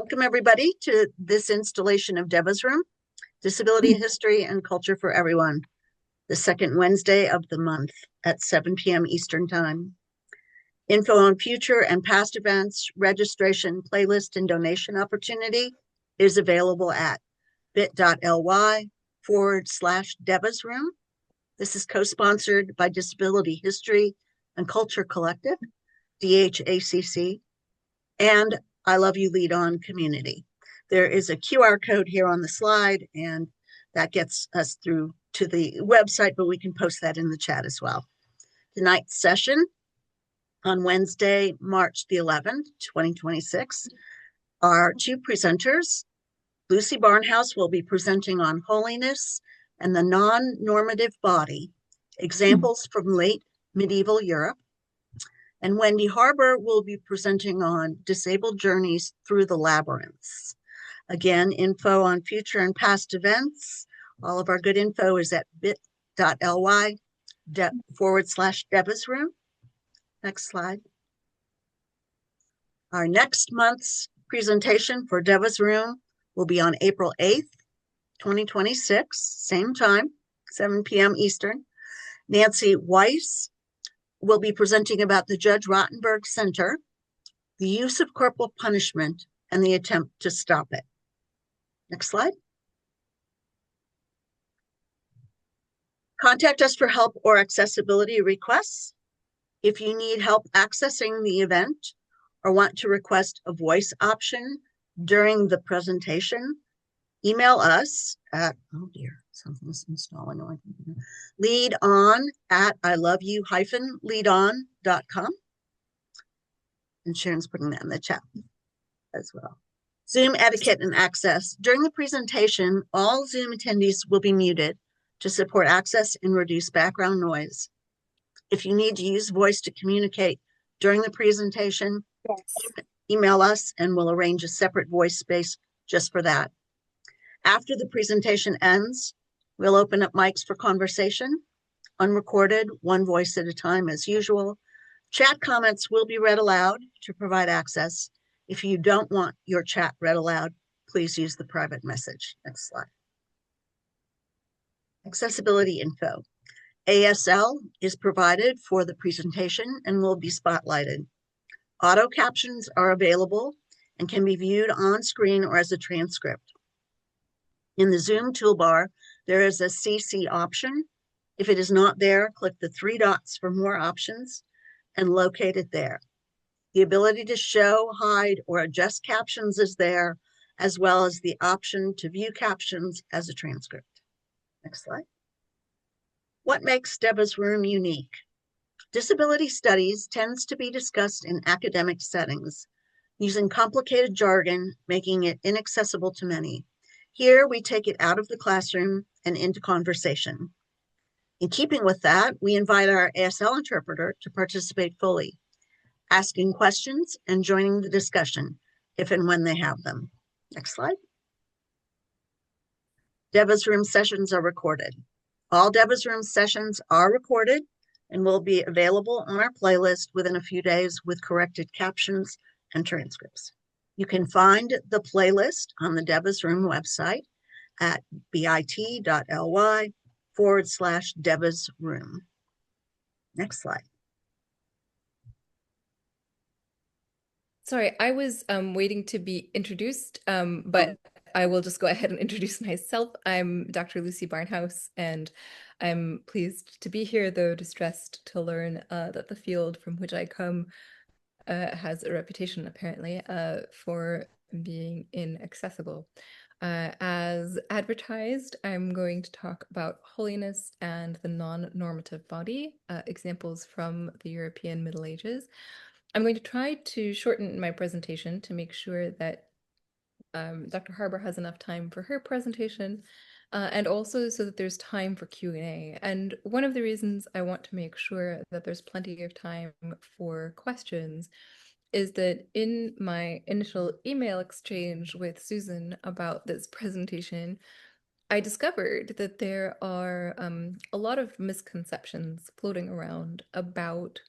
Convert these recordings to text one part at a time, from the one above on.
Welcome, everybody, to this installation of Deva's Room, Disability History and Culture for Everyone, the second Wednesday of the month at 7 p.m. Eastern Time. Info on future and past events, registration, playlist, and donation opportunity is available at bit.ly/Deva's Room. This is co-sponsored by Disability History and Culture Collective, DHACC, and I Love You Lead On Community. There is a QR code here on the slide, and that gets us through to the website, but we can post that in the chat as well. Tonight's session on Wednesday, March the 11th, 2026, our two presenters. Lucy Barnhouse will be presenting on holiness and the non-normative body, examples from late medieval Europe. And Wendy Harbour will be presenting on disabled journeys through the labyrinths. Again, info on future and past events. All of our good info is at bit.ly/Deva's Room. Next slide. Our next month's presentation for Deva's Room will be on April 8th, 2026, same time, 7 p.m. Eastern. Nancy Weiss will be presenting about the Judge Rottenberg Center, the use of corporal punishment, and the attempt to stop it. Next slide. Contact us for help or accessibility requests. If you need help accessing the event or want to request a voice option during the presentation, email us at, oh dear, something's installing on my computer, leadon@iloveyou-leadon.com. And Sharon's putting that in the chat as well. Zoom etiquette and access. During the presentation, all Zoom attendees will be muted to support access and reduce background noise. If you need to use voice to communicate during the presentation, email us and we'll arrange a separate voice space just for that. After the presentation ends, we'll open up mics for conversation, unrecorded, one voice at a time as usual. Chat comments will be read aloud to provide access. If you don't want your chat read aloud, please use the private message. Next slide. Accessibility info. ASL is provided for the presentation and will be spotlighted. Auto captions are available and can be viewed on screen or as a transcript. In the Zoom toolbar, there is a CC option. If it is not there, click the three dots for more options and locate it there. The ability to show, hide, or adjust captions is there, as well as the option to view captions as a transcript. Next slide. What makes Deva's Room unique? Disability studies tends to be discussed in academic settings, using complicated jargon, making it inaccessible to many. Here, we take it out of the classroom and into conversation. In keeping with that, we invite our ASL interpreter to participate fully, asking questions and joining the discussion if and when they have them. Next slide. Deva's Room sessions are recorded. All Deva's Room sessions are recorded and will be available on our playlist within a few days with corrected captions and transcripts. You can find the playlist on the Deva's Room website at bit.ly/Deva's Room. Next slide. Sorry, I was waiting to be introduced, but I will just go ahead and introduce myself. I'm Dr. Lucy Barnhouse, and I'm pleased to be here, though distressed to learn that the field from which I come has a reputation, apparently, for being inaccessible. As advertised, I'm going to talk about holiness and the non-normative body, examples from the European Middle Ages. I'm going to try to shorten my presentation to make sure that Dr. Harbour has enough time for her presentation, and also so that there's time for Q&A. And one of the reasons I want to make sure that there's plenty of time for questions is that in my initial email exchange with Susan about this presentation, I discovered that there are a lot of misconceptions floating around about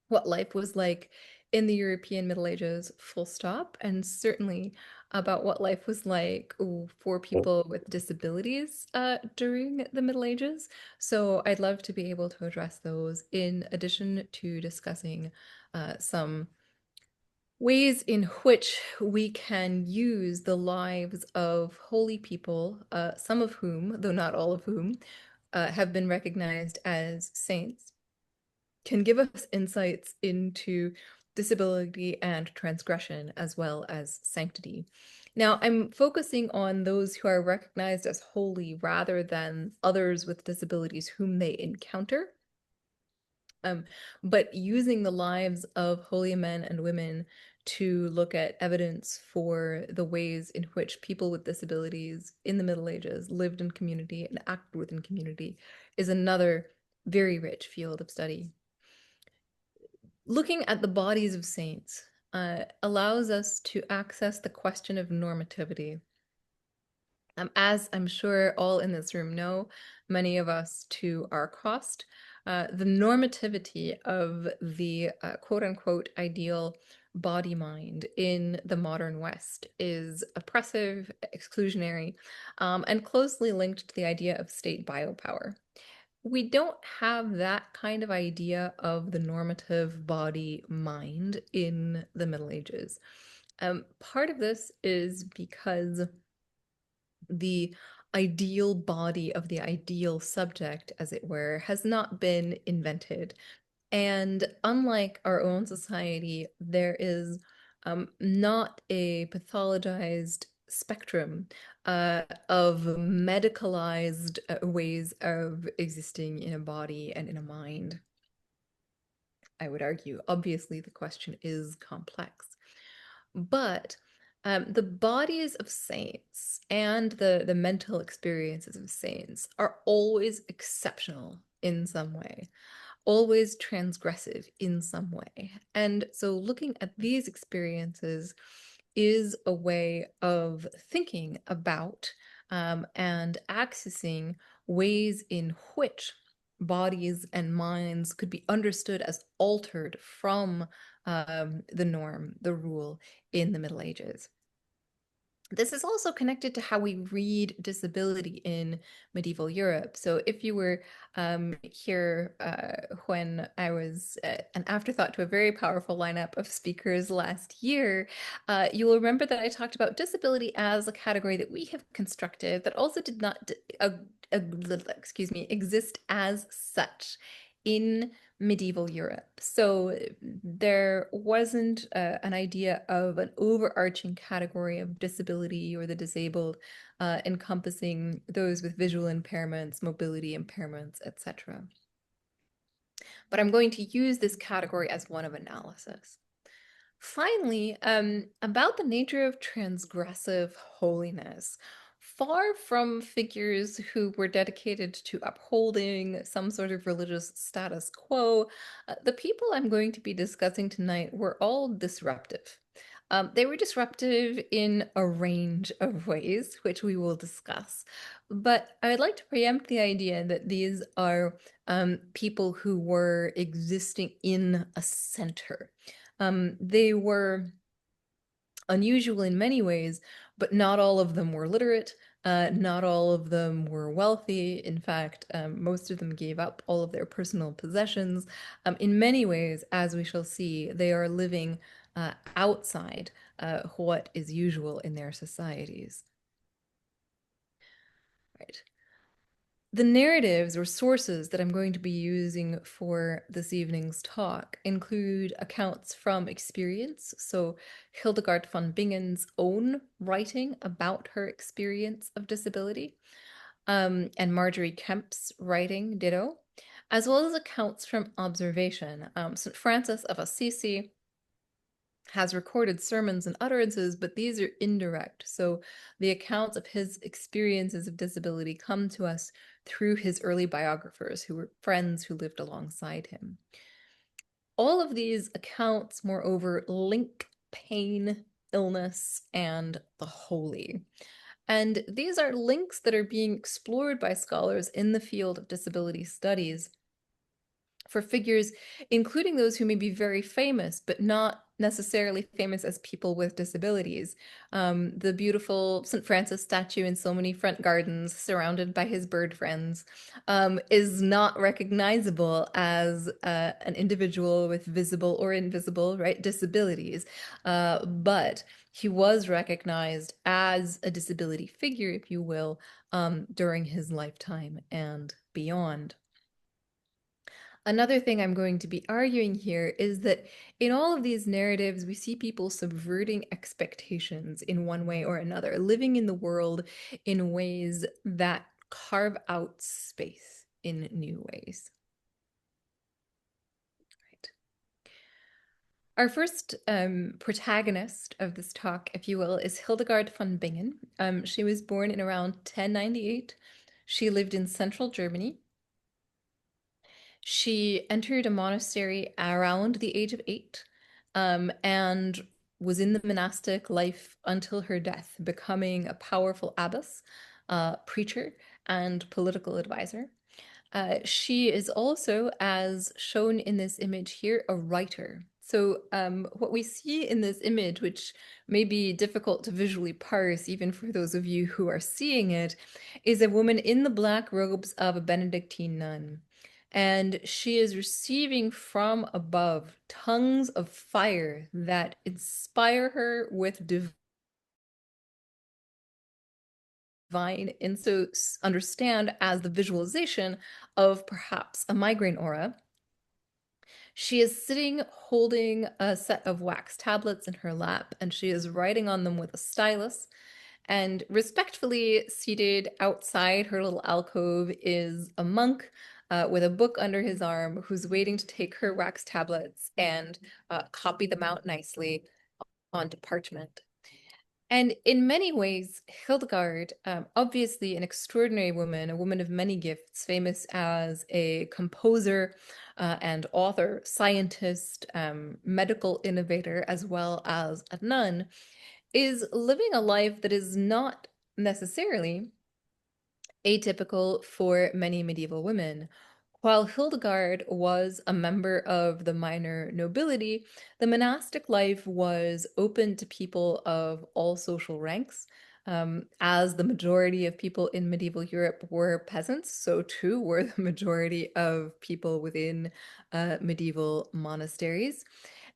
what life was like in the European Middle Ages, full stop, and certainly about what life was like for people with disabilities during the Middle Ages. So I'd love to be able to address those in addition to discussing some ways in which we can use the lives of holy people, some of whom, though not all of whom, have been recognized as saints, can give us insights into disability and transgression as well as sanctity. Now, I'm focusing on those who are recognized as holy rather than others with disabilities whom they encounter. But using the lives of holy men and women to look at evidence for the ways in which people with disabilities in the Middle Ages lived in community and acted within community is another very rich field of study. Looking at the bodies of saints allows us to access the question of normativity. As I'm sure all in this room know, many of us to our cost, the normativity of the quote unquote ideal body mind in the modern West is oppressive, exclusionary, and closely linked to the idea of state biopower. We don't have that kind of idea of the normative body mind in the Middle Ages. Part of this is because the ideal body of the ideal subject, as it were, has not been invented. And unlike our own society, there is not a pathologized spectrum of medicalized ways of existing in a body and in a mind. I would argue, obviously, the question is complex. But the bodies of saints and the mental experiences of saints are always exceptional in some way, always transgressive in some way. And so looking at these experiences is a way of thinking about and accessing ways in which bodies and minds could be understood as altered from the norm, the rule in the Middle Ages. This is also connected to how we read disability in medieval Europe. So if you were here when I was an afterthought to a very powerful lineup of speakers last year, you will remember that I talked about disability as a category that we have constructed that also did not, excuse me, exist as such in medieval Europe. So there wasn't an idea of an overarching category of disability or the disabled encompassing those with visual impairments, mobility impairments, etc. But I'm going to use this category as one of analysis. Finally, about the nature of transgressive holiness. Far from figures who were dedicated to upholding some sort of religious status quo, the people I'm going to be discussing tonight were all disruptive. They were disruptive in a range of ways, which we will discuss. But I'd like to preempt the idea that these are people who were existing in a center. They were unusual in many ways, but not all of them were literate. Not all of them were wealthy. In fact, most of them gave up all of their personal possessions. In many ways, as we shall see, they are living outside what is usual in their societies. Right. The narratives or sources that I'm going to be using for this evening's talk include accounts from experience, so Hildegard von Bingen's own writing about her experience of disability, and Marjorie Kemp's writing, ditto, as well as accounts from observation. St. Francis of Assisi has recorded sermons and utterances, but these are indirect. So the accounts of his experiences of disability come to us through his early biographers who were friends who lived alongside him. All of these accounts, moreover, link pain, illness, and the holy. And these are links that are being explored by scholars in the field of disability studies for figures, including those who may be very famous, but not necessarily famous as people with disabilities. The beautiful St. Francis statue in so many front gardens, surrounded by his bird friends, is not recognizable as an individual with visible or invisible, right, disabilities. But he was recognized as a disability figure, if you will, during his lifetime and beyond. Another thing I'm going to be arguing here is that in all of these narratives, we see people subverting expectations in one way or another, living in the world in ways that carve out space in new ways. Right. Our first protagonist of this talk, if you will, is Hildegard von Bingen. She was born in around 1098. She lived in central Germany. She entered a monastery around the age of 8, and was in the monastic life until her death, becoming a powerful abbess, preacher, and political advisor. She is also, as shown in this image here, a writer. So what we see in this image, which may be difficult to visually parse, even for those of you who are seeing it, is a woman in the black robes of a Benedictine nun. And she is receiving from above tongues of fire that inspire her with divine, and so understand as the visualization of perhaps a migraine aura. She is sitting holding a set of wax tablets in her lap, and she is writing on them with a stylus. And respectfully seated outside her little alcove is a monk with a book under his arm who's waiting to take her wax tablets and copy them out nicely onto parchment. And in many ways, Hildegard, obviously an extraordinary woman, a woman of many gifts, famous as a composer and author, scientist, medical innovator, as well as a nun, is living a life that is not necessarily atypical for many medieval women. While Hildegard was a member of the minor nobility, the monastic life was open to people of all social ranks. As the majority of people in medieval Europe were peasants, so too were the majority of people within medieval monasteries.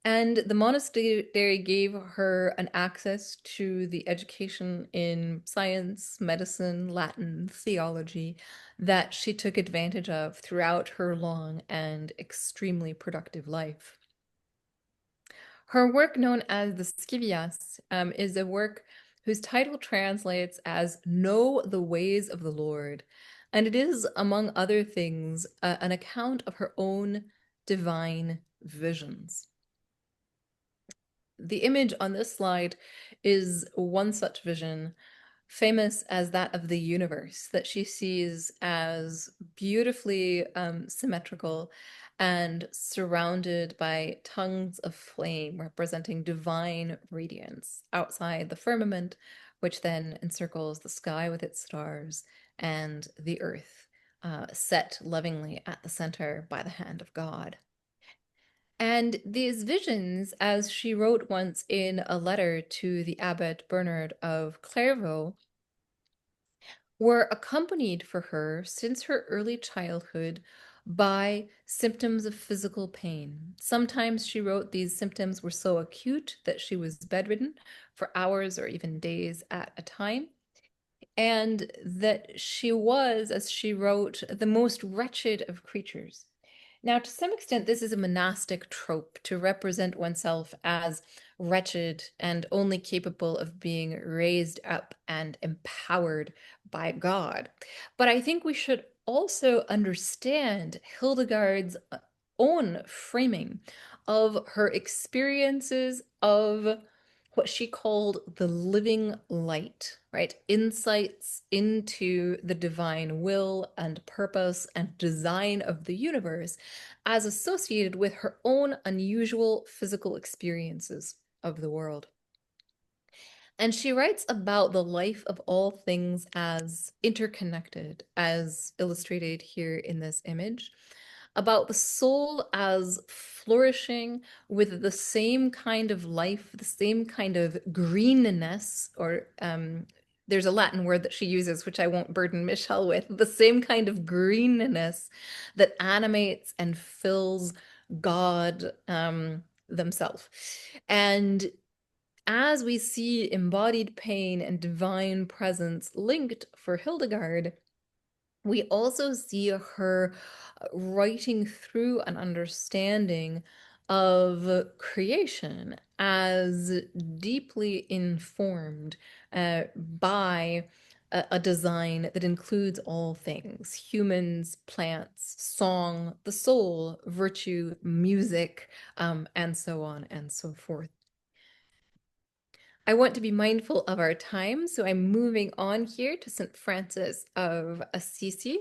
And the monastery gave her an access to the education in science, medicine, Latin, theology that she took advantage of throughout her long and extremely productive life. Her work, known as the Scivias, is a work whose title translates as Know the Ways of the Lord. And it is, among other things, an account of her own divine visions. The image on this slide is one such vision, famous as that of the universe, that she sees as beautifully symmetrical and surrounded by tongues of flame representing divine radiance outside the firmament, which then encircles the sky with its stars and the earth, set lovingly at the center by the hand of God. And these visions, as she wrote once in a letter to the Abbot Bernard of Clairvaux, were accompanied for her since her early childhood by symptoms of physical pain. Sometimes she wrote these symptoms were so acute that she was bedridden for hours or even days at a time, and that she was, as she wrote, the most wretched of creatures. Now, to some extent, this is a monastic trope to represent oneself as wretched and only capable of being raised up and empowered by God. But I think we should also understand Hildegard's own framing of her experiences of what she called the living light, right? Insights into the divine will and purpose and design of the universe as associated with her own unusual physical experiences of the world. And she writes about the life of all things as interconnected, as illustrated here in this image. about the soul as flourishing with the same kind of life, the same kind of greenness, or there's a Latin word that she uses, which I won't burden Michelle with, the same kind of greenness that animates and fills God themselves. And as we see embodied pain and divine presence linked for Hildegard, we also see her writing through an understanding of creation as deeply informed by a design that includes all things: humans, plants, song, the soul, virtue, music, and so on and so forth. I want to be mindful of our time, so I'm moving on here to St. Francis of Assisi.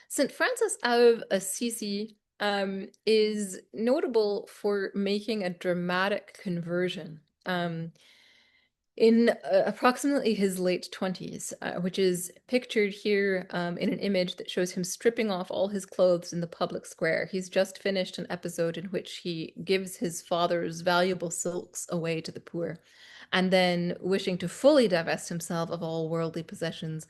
St. Francis of Assisi is notable for making a dramatic conversion in approximately his late 20s, which is pictured here in an image that shows him stripping off all his clothes in the public square. He's just finished an episode in which he gives his father's valuable silks away to the poor. And then, wishing to fully divest himself of all worldly possessions,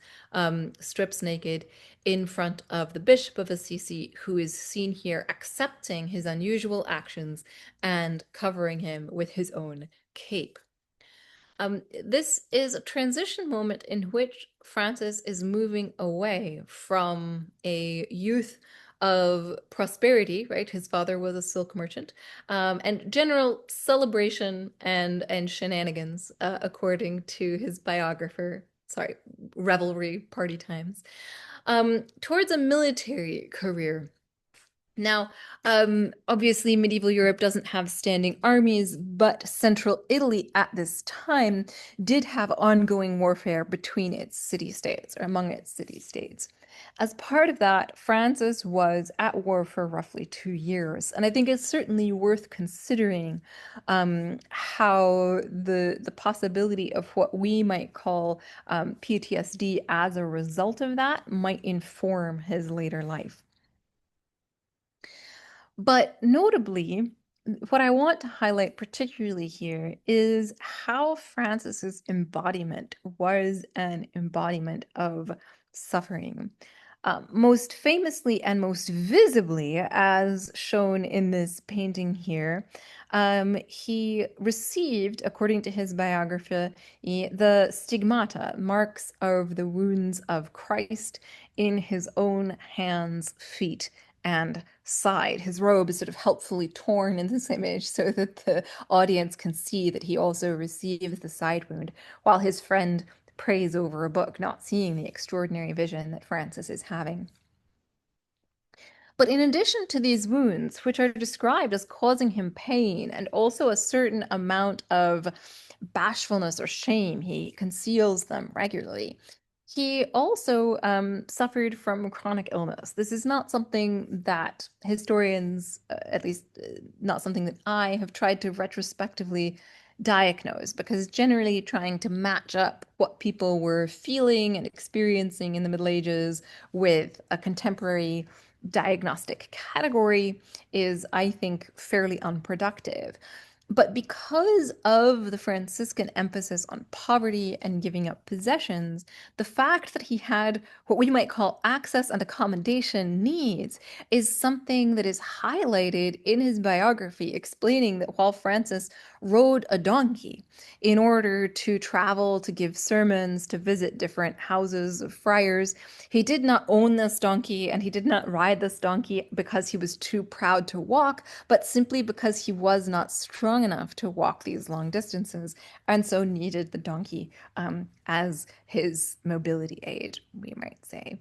strips naked in front of the Bishop of Assisi, who is seen here accepting his unusual actions and covering him with his own cape. This is a transition moment in which Francis is moving away from a youth of prosperity, right? His father was a silk merchant, and general celebration and shenanigans, according to his biographer. Sorry, revelry, party times, towards a military career. Now, obviously, medieval Europe doesn't have standing armies, but central Italy at this time did have ongoing warfare between its city-states, or among its city-states. As part of that, Francis was at war for roughly 2 years, and I think it's certainly worth considering how the possibility of what we might call PTSD as a result of that might inform his later life. But notably, what I want to highlight particularly here is how Francis's embodiment was an embodiment of suffering. Most famously and most visibly, as shown in this painting here, he received, according to his biography, the stigmata, marks of the wounds of Christ in his own hands, feet, and side. His robe is sort of helpfully torn in this image so that the audience can see that he also receives the side wound, while his friend prays over a book, not seeing the extraordinary vision that Francis is having. But in addition to these wounds, which are described as causing him pain and also a certain amount of bashfulness or shame, he conceals them regularly. He also suffered from chronic illness. This is not something that historians, at least not something that I have tried to retrospectively diagnose, because generally trying to match up what people were feeling and experiencing in the Middle Ages with a contemporary diagnostic category is, I think, fairly unproductive. But because of the Franciscan emphasis on poverty and giving up possessions, the fact that he had what we might call access and accommodation needs is something that is highlighted in his biography, explaining that while Francis rode a donkey in order to travel, to give sermons, to visit different houses of friars, he did not own this donkey and he did not ride this donkey because he was too proud to walk, but simply because he was not strong enough to walk these long distances and so needed the donkey as his mobility aid, we might say.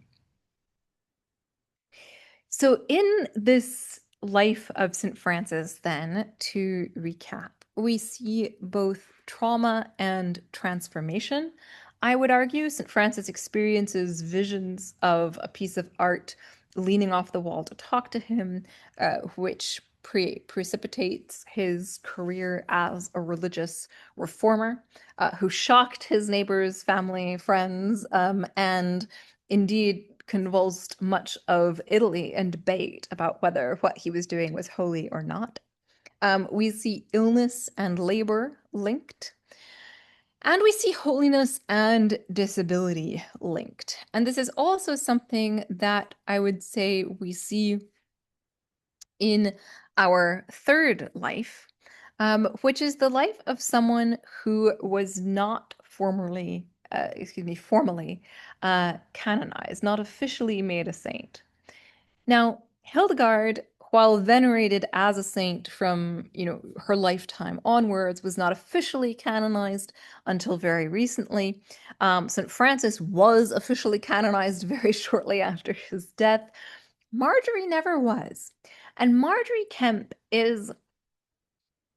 So, in this life of St. Francis, then, to recap, we see both trauma and transformation. I would argue St. Francis experiences visions of a piece of art leaning off the wall to talk to him, which precipitates his career as a religious reformer who shocked his neighbors, family, friends, and indeed convulsed much of Italy and debate about whether what he was doing was holy or not. We see illness and labor linked. And we see holiness and disability linked. And this is also something that I would say we see in our third life, which is the life of someone who was not formally canonized, not officially made a saint. Now, Hildegard, while venerated as a saint from, her lifetime onwards, was not officially canonized until very recently. St. Francis was officially canonized very shortly after his death. Marjorie never was. And Marjorie Kempe is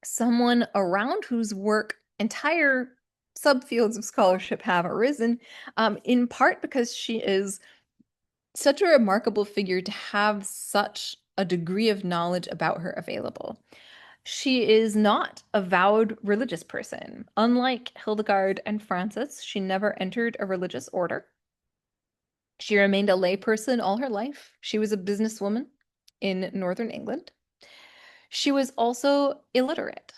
someone around whose work entire subfields of scholarship have arisen, in part because she is such a remarkable figure to have such a degree of knowledge about her available. She is not a vowed religious person. Unlike Hildegard and Francis, she never entered a religious order. She remained a layperson all her life. She was a businesswoman in Northern England. She was also illiterate.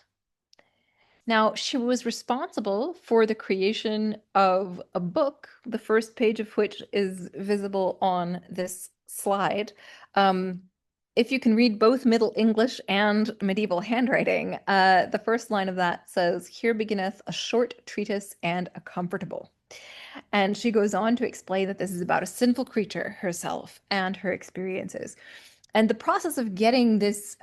Now, she was responsible for the creation of a book, the first page of which is visible on this slide. If you can read both Middle English and medieval handwriting, the first line of that says, "Here beginneth a short treatise and a comfortable." And she goes on to explain that this is about a sinful creature herself and her experiences. And the process of getting this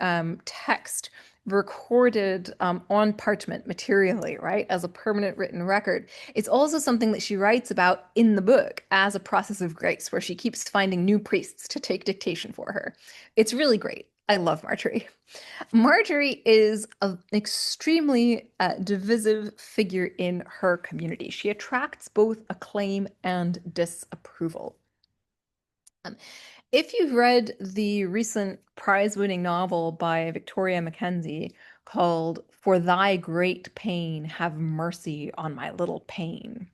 text recorded on parchment materially, right, as a permanent written record, is also something that she writes about in the book as a process of grace, where she keeps finding new priests to take dictation for her. It's really great. I love Marjorie. Marjorie is an extremely divisive figure in her community. She attracts both acclaim and disapproval. If you've read the recent prize-winning novel by Victoria Mackenzie called For Thy Great Pain, Have Mercy on My Little Pain,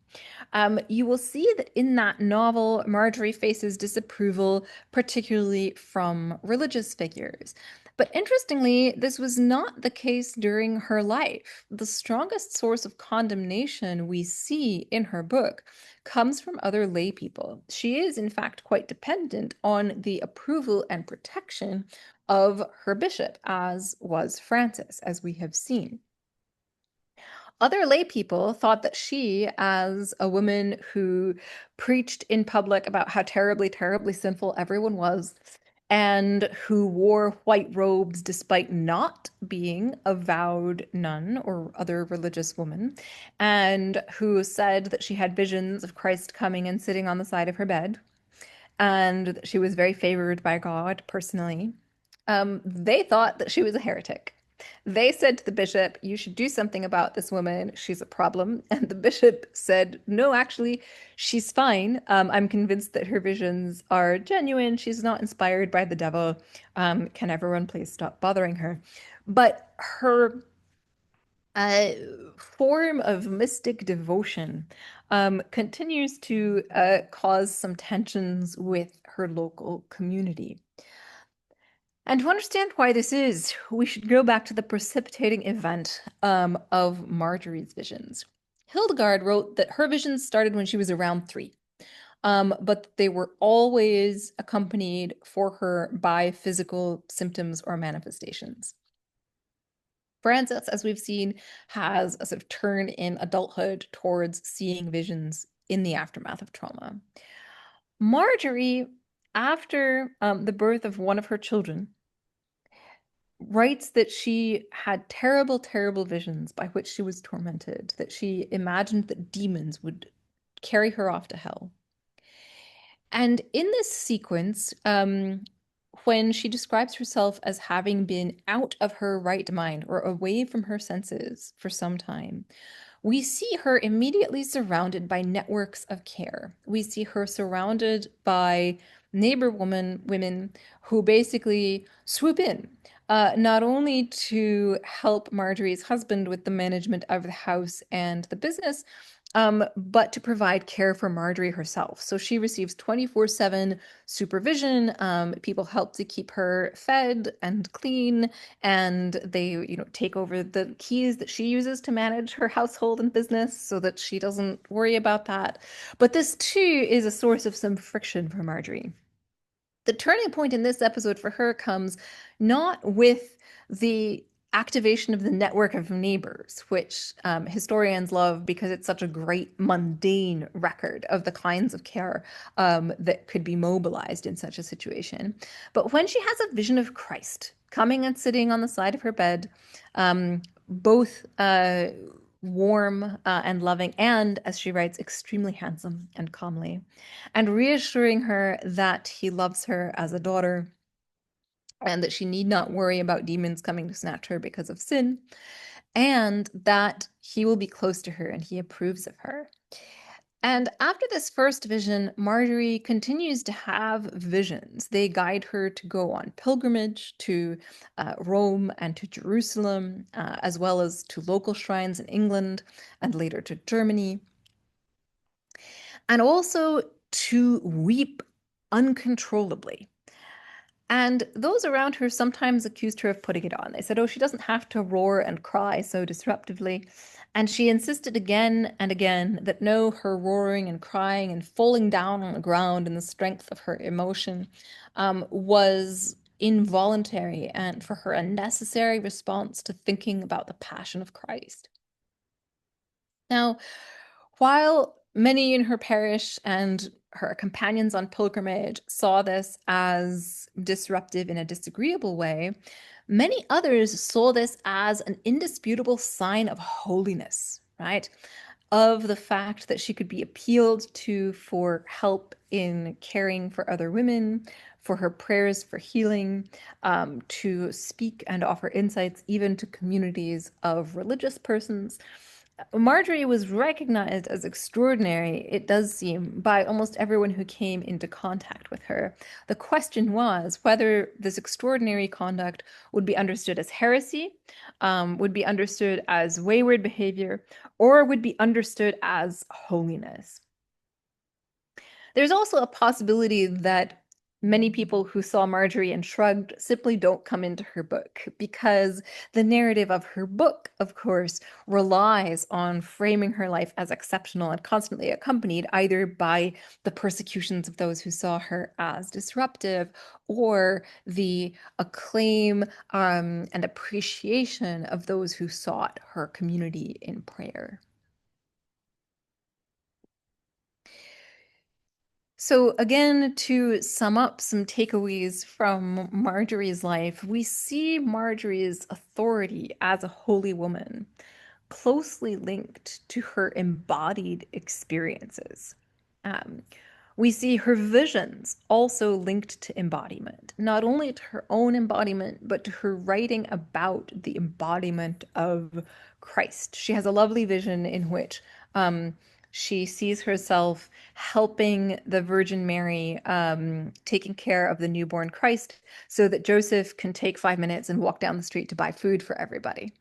you will see that in that novel, Marjorie faces disapproval, particularly from religious figures. But interestingly, this was not the case during her life. The strongest source of condemnation we see in her book comes from other lay people. She is, in fact, quite dependent on the approval and protection of her bishop, as was Francis, as we have seen. Other lay people thought that she, as a woman who preached in public about how terribly, terribly sinful everyone was, and who wore white robes despite not being a vowed nun or other religious woman, and who said that she had visions of Christ coming and sitting on the side of her bed, and that she was very favored by God personally, they thought that she was a heretic. They said to the bishop, "You should do something about this woman. She's a problem." And the bishop said, "No, actually, she's fine. I'm convinced that her visions are genuine. She's not inspired by the devil. Can everyone please stop bothering her?" But her form of mystic devotion continues to cause some tensions with her local community. And to understand why this is, we should go back to the precipitating event of Marjorie's visions. Hildegard wrote that her visions started when she was around 3, but they were always accompanied for her by physical symptoms or manifestations. Francis, as we've seen, has a sort of turn in adulthood towards seeing visions in the aftermath of trauma. Marjorie, after the birth of one of her children, writes that she had terrible, terrible visions by which she was tormented, that she imagined that demons would carry her off to hell. And in this sequence, when she describes herself as having been out of her right mind or away from her senses for some time, we see her immediately surrounded by networks of care. We see her surrounded by neighbor women who basically swoop in, not only to help Marjorie's husband with the management of the house and the business, but to provide care for Marjorie herself. So she receives 24/7 supervision. People help to keep her fed and clean, and they, take over the keys that she uses to manage her household and business so that she doesn't worry about that. But this too is a source of some friction for Marjorie. The turning point in this episode for her comes not with the activation of the network of neighbors, which historians love because it's such a great mundane record of the kinds of care that could be mobilized in such a situation. But when she has a vision of Christ coming and sitting on the side of her bed, both warm and loving, and, as she writes, extremely handsome and comely, and reassuring her that he loves her as a daughter and that she need not worry about demons coming to snatch her because of sin, and that he will be close to her and he approves of her. And after this first vision, Marjorie continues to have visions. They guide her to go on pilgrimage to Rome and to Jerusalem, as well as to local shrines in England and later to Germany, and also to weep uncontrollably. And those around her sometimes accused her of putting it on. They said, oh, she doesn't have to roar and cry so disruptively. And she insisted again and again that no, her roaring and crying and falling down on the ground in the strength of her emotion was involuntary and for her a necessary response to thinking about the passion of Christ. Now, while many in her parish and her companions on pilgrimage saw this as disruptive in a disagreeable way, many others saw this as an indisputable sign of holiness, right? Of the fact that she could be appealed to for help in caring for other women, for her prayers for healing, to speak and offer insights even to communities of religious persons. Marjorie was recognized as extraordinary, it does seem, by almost everyone who came into contact with her. The question was whether this extraordinary conduct would be understood as heresy, would be understood as wayward behavior, or would be understood as holiness. There's also a possibility that many people who saw Marjorie and shrugged simply don't come into her book because the narrative of her book, of course, relies on framing her life as exceptional and constantly accompanied either by the persecutions of those who saw her as disruptive or the acclaim and appreciation of those who sought her community in prayer. So, again, to sum up some takeaways from Marjorie's life, we see Marjorie's authority as a holy woman closely linked to her embodied experiences. Um, we see her visions also linked to embodiment, not only to her own embodiment, but to her writing about the embodiment of Christ. She has a lovely vision in which she sees herself helping the Virgin Mary, taking care of the newborn Christ so that Joseph can take 5 minutes and walk down the street to buy food for everybody.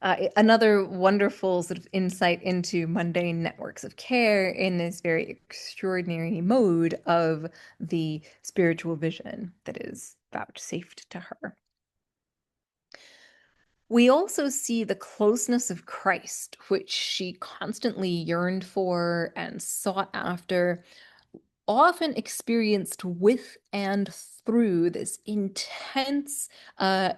Another wonderful sort of insight into mundane networks of care in this very extraordinary mode of the spiritual vision that is vouchsafed to her. We also see the closeness of Christ, which she constantly yearned for and sought after, often experienced with and through this intense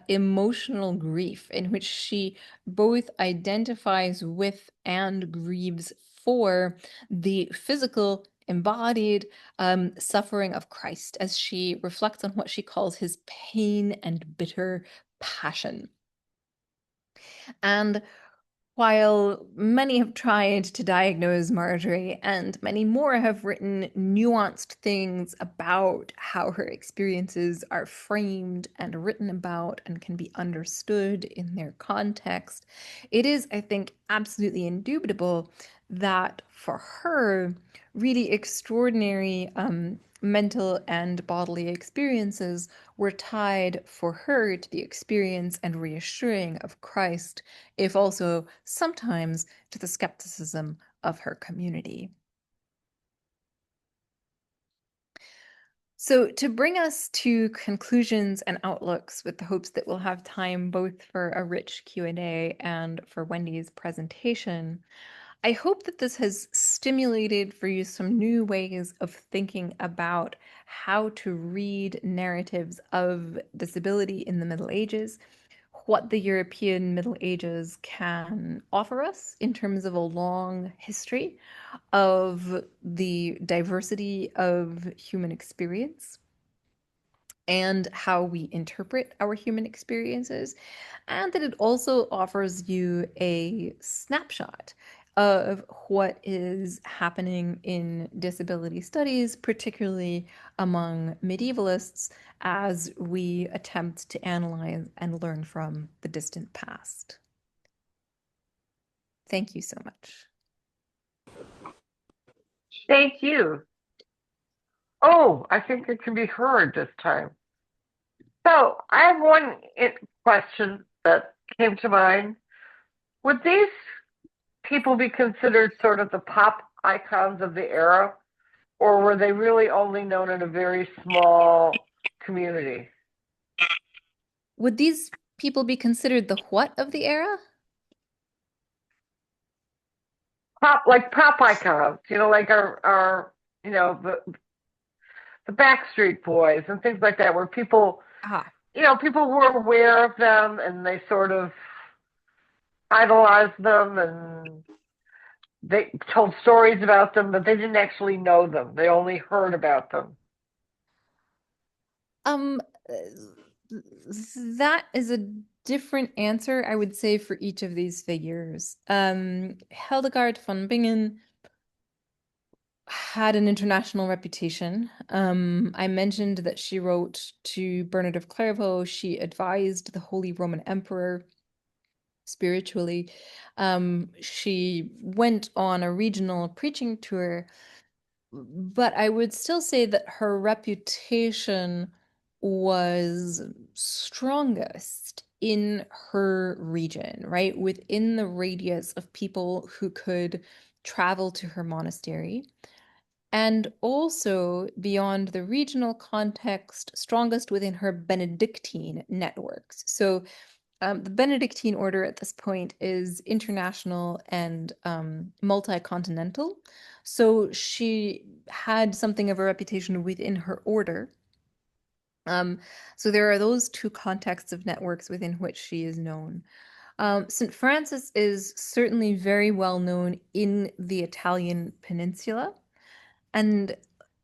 emotional grief in which she both identifies with and grieves for the physical embodied suffering of Christ as she reflects on what she calls his pain and bitter passion. And while many have tried to diagnose Marjorie, and many more have written nuanced things about how her experiences are framed and written about and can be understood in their context, it is, I think, absolutely indubitable that for her, really extraordinary mental and bodily experiences were tied for her to the experience and reassuring of Christ, if also sometimes to the skepticism of her community. So to bring us to conclusions and outlooks with the hopes that we'll have time both for a rich Q&A and for Wendy's presentation, I hope that this has stimulated for you some new ways of thinking about how to read narratives of disability in the Middle Ages, what the European Middle Ages can offer us in terms of a long history of the diversity of human experience and how we interpret our human experiences, and that it also offers you a snapshot of what is happening in disability studies, particularly among medievalists, as we attempt to analyze and learn from the distant past. Thank you so much. Thank you. Oh, I think it can be heard this time. So I have one question that came to mind. Would these people be considered sort of the pop icons of the era, or were they really only known in a very small community? Would these people be considered the what of the era? Like pop icons, like our the Backstreet Boys and things like that, where people, Ah. people were aware of them and they sort of idolized them and they told stories about them, but they didn't actually know them. They only heard about them. Um, uh, that is a different answer, I would say, for each of these figures. Hildegard von Bingen had an international reputation. I mentioned that she wrote to Bernard of Clairvaux. She advised the Holy Roman Emperor spiritually. She went on a regional preaching tour, but I would still say that her reputation was strongest in her region, right? Within the radius of people who could travel to her monastery. And also beyond the regional context, strongest within her Benedictine networks. So the Benedictine order at this point is international and multi-continental. So she had something of a reputation within her order. So there are those two contexts of networks within which she is known. St. Francis is certainly very well known in the Italian peninsula. And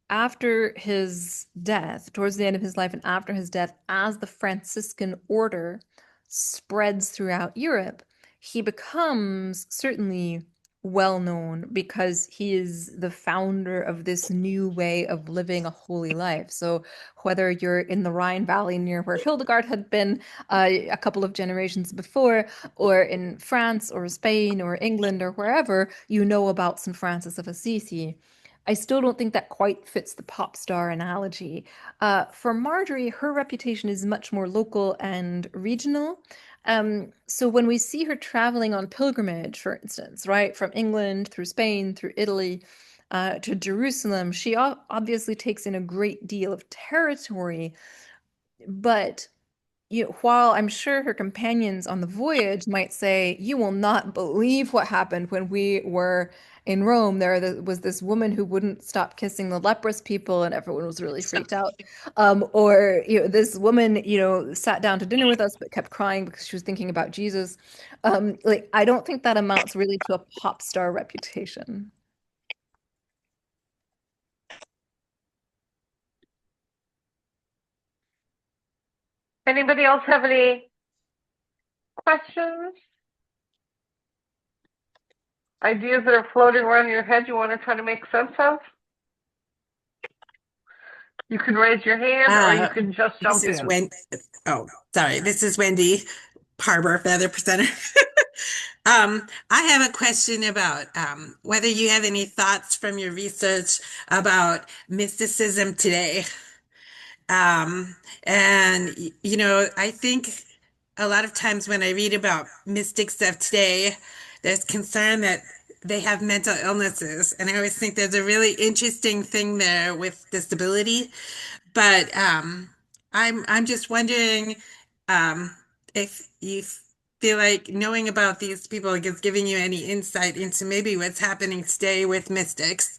after his death, towards the end of his life and after his death, as the Franciscan order spreads throughout Europe, he becomes certainly well known because he is the founder of this new way of living a holy life. So whether you're in the Rhine Valley near where Hildegard had been a couple of generations before, or in France or Spain or England or wherever, you know about St. Francis of Assisi. I still don't think that quite fits the pop star analogy. For Marjorie, her reputation is much more local and regional. So when we see her traveling on pilgrimage, for instance, right, from England through Spain, through Italy, to Jerusalem, she obviously takes in a great deal of territory. But while I'm sure her companions on the voyage might say, "You will not believe what happened when we were in Rome. Was this woman who wouldn't stop kissing the leprous people, and everyone was really freaked out." Or this woman, sat down to dinner with us but kept crying because she was thinking about Jesus. Like, I don't think that amounts really to a pop star reputation. Anybody else have any questions? Ideas that are floating around in your head you want to try to make sense of? You can raise your hand or you can just jump This is in. sorry. This is Wendy Parber, Feather Presenter. I have a question about whether you have any thoughts from your research about mysticism today. I think a lot of times when I read about mystic stuff today, there's concern that they have mental illnesses. And I always think there's a really interesting thing there with disability. But I'm just wondering if you feel like knowing about these people is giving you any insight into maybe what's happening today with mystics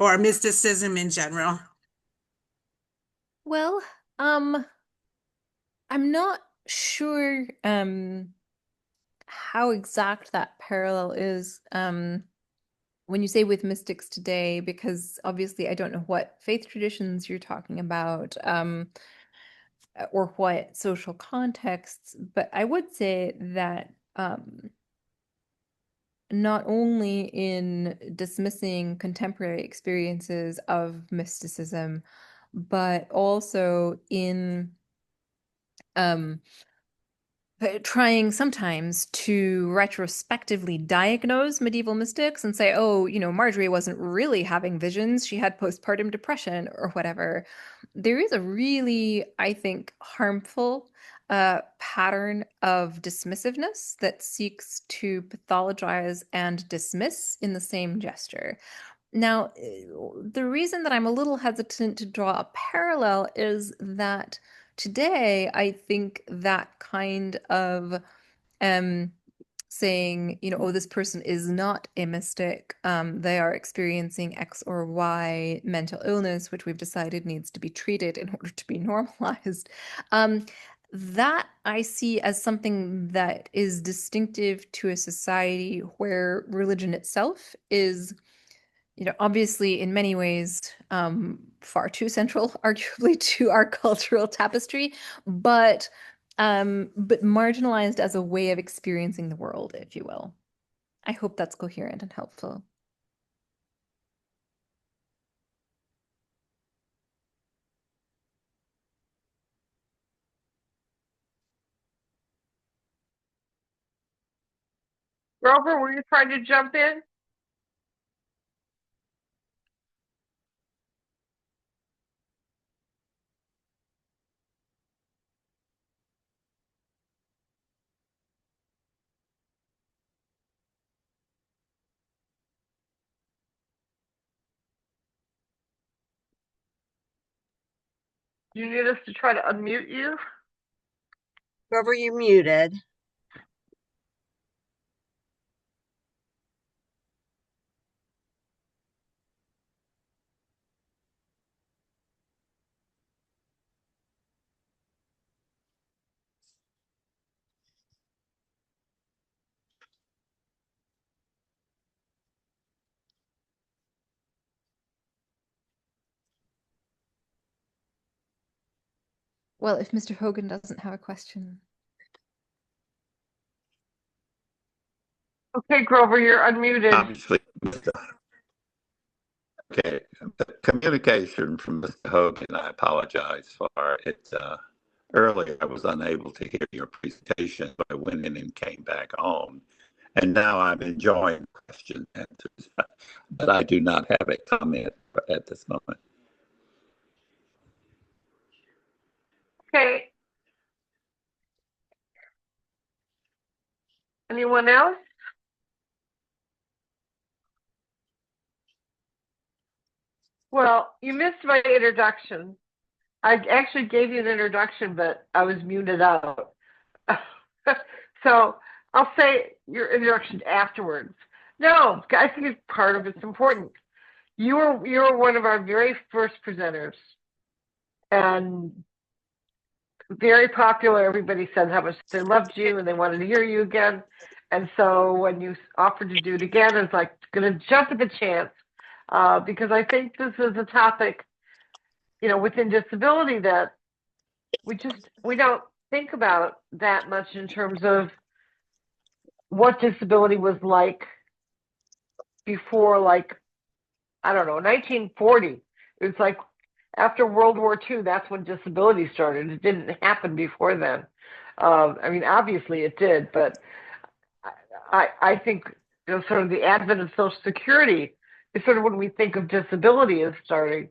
or mysticism in general. Well, um, I'm not sure how exact that parallel is when you say with mystics today, because obviously I don't know what faith traditions you're talking about, or what social contexts, but I would say that not only in dismissing contemporary experiences of mysticism, but also in um, trying sometimes to retrospectively diagnose medieval mystics and say, oh, Marjorie wasn't really having visions. She had postpartum depression or whatever. There is a really, I think, harmful pattern of dismissiveness that seeks to pathologize and dismiss in the same gesture. Now, the reason that I'm a little hesitant to draw a parallel is that today I think that kind of um, saying, oh, this person is not a mystic, they are experiencing X or Y mental illness, which we've decided needs to be treated in order to be normalized. That I see as something that is distinctive to a society where religion itself is obviously in many ways far too central, arguably, to our cultural tapestry, but marginalized as a way of experiencing the world, if you will. I hope that's coherent and helpful. Grover, were you trying to jump in? Do you need us to try to unmute you? Grover, you're muted. Well, if Mr. Hogan doesn't have a question. Okay, Grover, you're unmuted. Obviously, okay, the communication from Mr. Hogan, I apologize for it. Earlier, I was unable to hear your presentation, but I went in and came back on. And now I'm enjoying question answers, but I do not have a comment at this moment. Okay. Anyone else? Well, you missed my introduction. I actually gave you an introduction, but I was muted out. So I'll say your introduction afterwards. No, I think it's part of it's important. You were one of our very first presenters, and very popular. Everybody said how much they loved you and they wanted to hear you again. And so when you offered to do it again, it's like going to jump at the chance, because I think this is a topic, within disability that we don't think about that much in terms of what disability was like before, like, I don't know, 1940. It was like after World War II, that's when disability started. It didn't happen before then. I mean, obviously it did, but I think sort of the advent of Social Security is sort of when we think of disability as starting,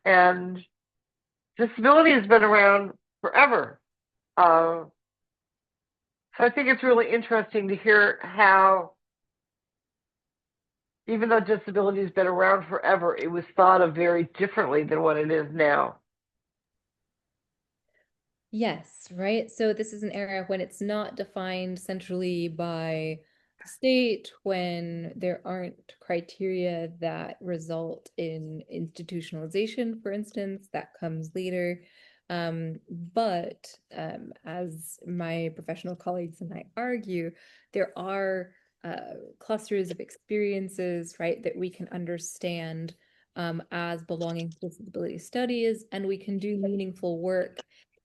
and disability has been around forever. So I think it's really interesting to hear how even though disability has been around forever, it was thought of very differently than what it is now. Yes, right. So this is an era when it's not defined centrally by the state, when there aren't criteria that result in institutionalization, for instance, that comes later. But as my professional colleagues and I argue, there are clusters of experiences, right, that we can understand as belonging to disability studies, and we can do meaningful work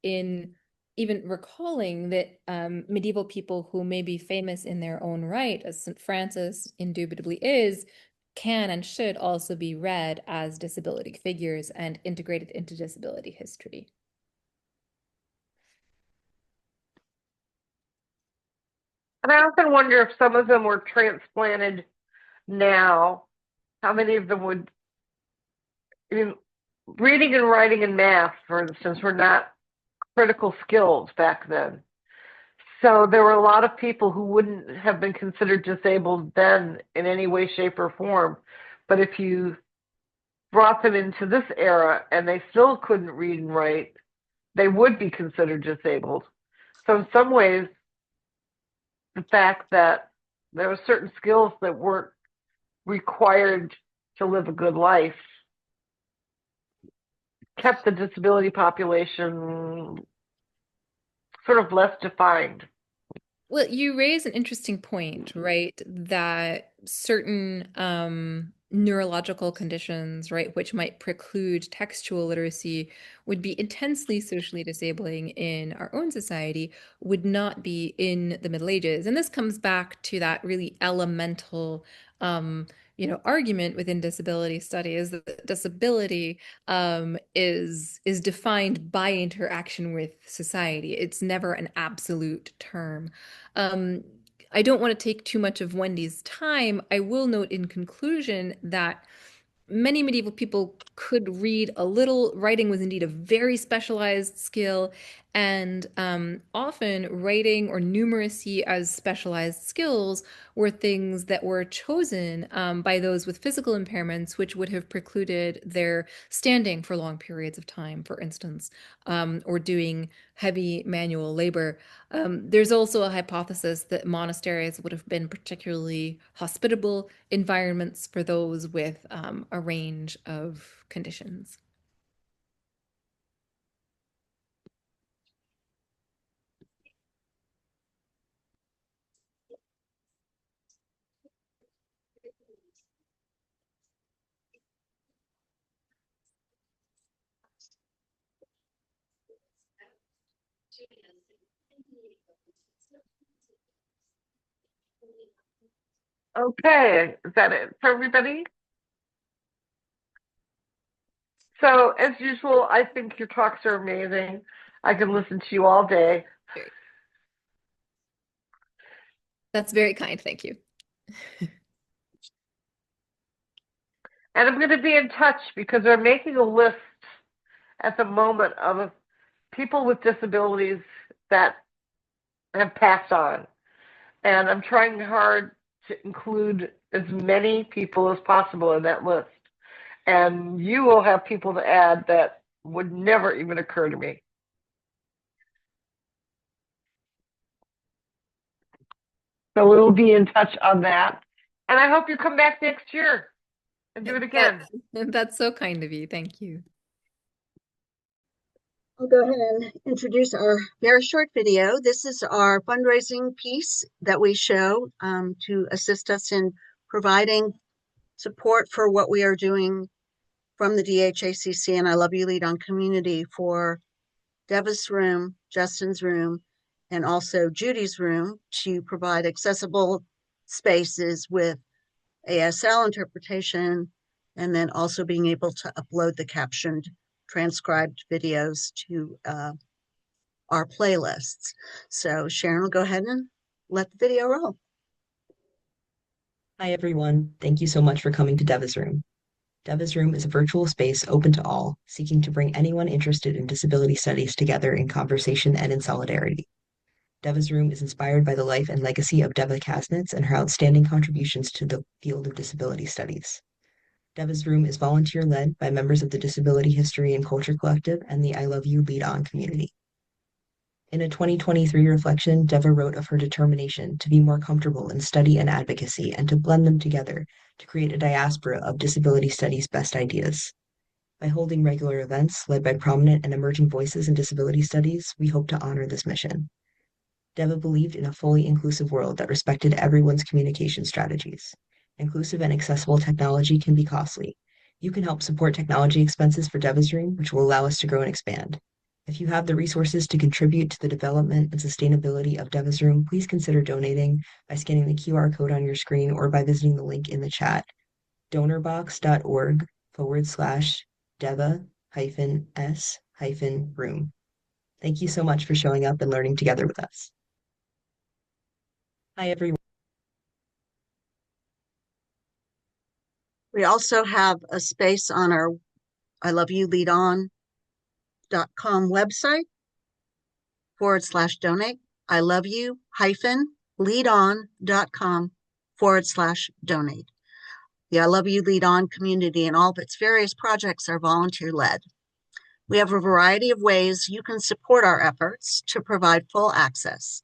in even recalling that medieval people who may be famous in their own right, as St. Francis indubitably is, can and should also be read as disability figures and integrated into disability history. And I often wonder if some of them were transplanted now, how many of them would, I mean, reading and writing and math, for instance, were not critical skills back then. So there were a lot of people who wouldn't have been considered disabled then in any way, shape, or form. But if you brought them into this era and they still couldn't read and write, they would be considered disabled. So in some ways, the fact that there were certain skills that weren't required to live a good life kept the disability population sort of less defined. Well, you raise an interesting point, right? That certain neurological conditions, right, which might preclude textual literacy, would be intensely socially disabling in our own society, would not be in the Middle Ages. And this comes back to that really elemental argument within disability studies that disability is defined by interaction with society. It's never an absolute term. Um, I don't want to take too much of Wendy's time. I will note in conclusion that many medieval people could read a little. Writing was indeed a very specialized skill, and often writing or numeracy as specialized skills were things that were chosen by those with physical impairments, which would have precluded their standing for long periods of time, for instance, or doing heavy manual labor. There's also a hypothesis that monasteries would have been particularly hospitable environments for those with a range of conditions. Okay, is that it for everybody? So, as usual, I think your talks are amazing. I can listen to you all day. That's very kind. Thank you. And I'm going to be in touch because we're making a list at the moment of people with disabilities that have passed on. And I'm trying hard to include as many people as possible in that list. And you will have people to add that would never even occur to me. So we'll be in touch on that. And I hope you come back next year and do it again. That's so kind of you. Thank you. I'll go ahead and introduce our very short video. This is our fundraising piece that we show to assist us in providing support for what we are doing from the DHACC and I Love You Lead on Community for Deva's room, Justin's room, and also Judy's room to provide accessible spaces with ASL interpretation, and then also being able to upload the captioned transcribed videos to our playlists. So Sharon will go ahead and let the video roll. Hi, everyone. Thank you so much for coming to Deva's Room. Deva's Room is a virtual space open to all, seeking to bring anyone interested in disability studies together in conversation and in solidarity. Deva's Room is inspired by the life and legacy of Deva Kasnitz and her outstanding contributions to the field of disability studies. Deva's Room is volunteer-led by members of the Disability History and Culture Collective and the I Love You Lead On community. In a 2023 reflection, Deva wrote of her determination to be more comfortable in study and advocacy and to blend them together to create a diaspora of disability studies best ideas. By holding regular events led by prominent and emerging voices in disability studies, we hope to honor this mission. Deva believed in a fully inclusive world that respected everyone's communication strategies. Inclusive and accessible technology can be costly. You can help support technology expenses for Deva's Room, which will allow us to grow and expand. If you have the resources to contribute to the development and sustainability of Deva's Room, please consider donating by scanning the QR code on your screen or by visiting the link in the chat, donorbox.org/Deva-S-room. Thank you so much for showing up and learning together with us. Hi, everyone. We also have a space on our I Love You Lead On.com website /donate. I love you leadon.com/donate. The I Love You Lead On community and all of its various projects are volunteer led. We have a variety of ways you can support our efforts to provide full access.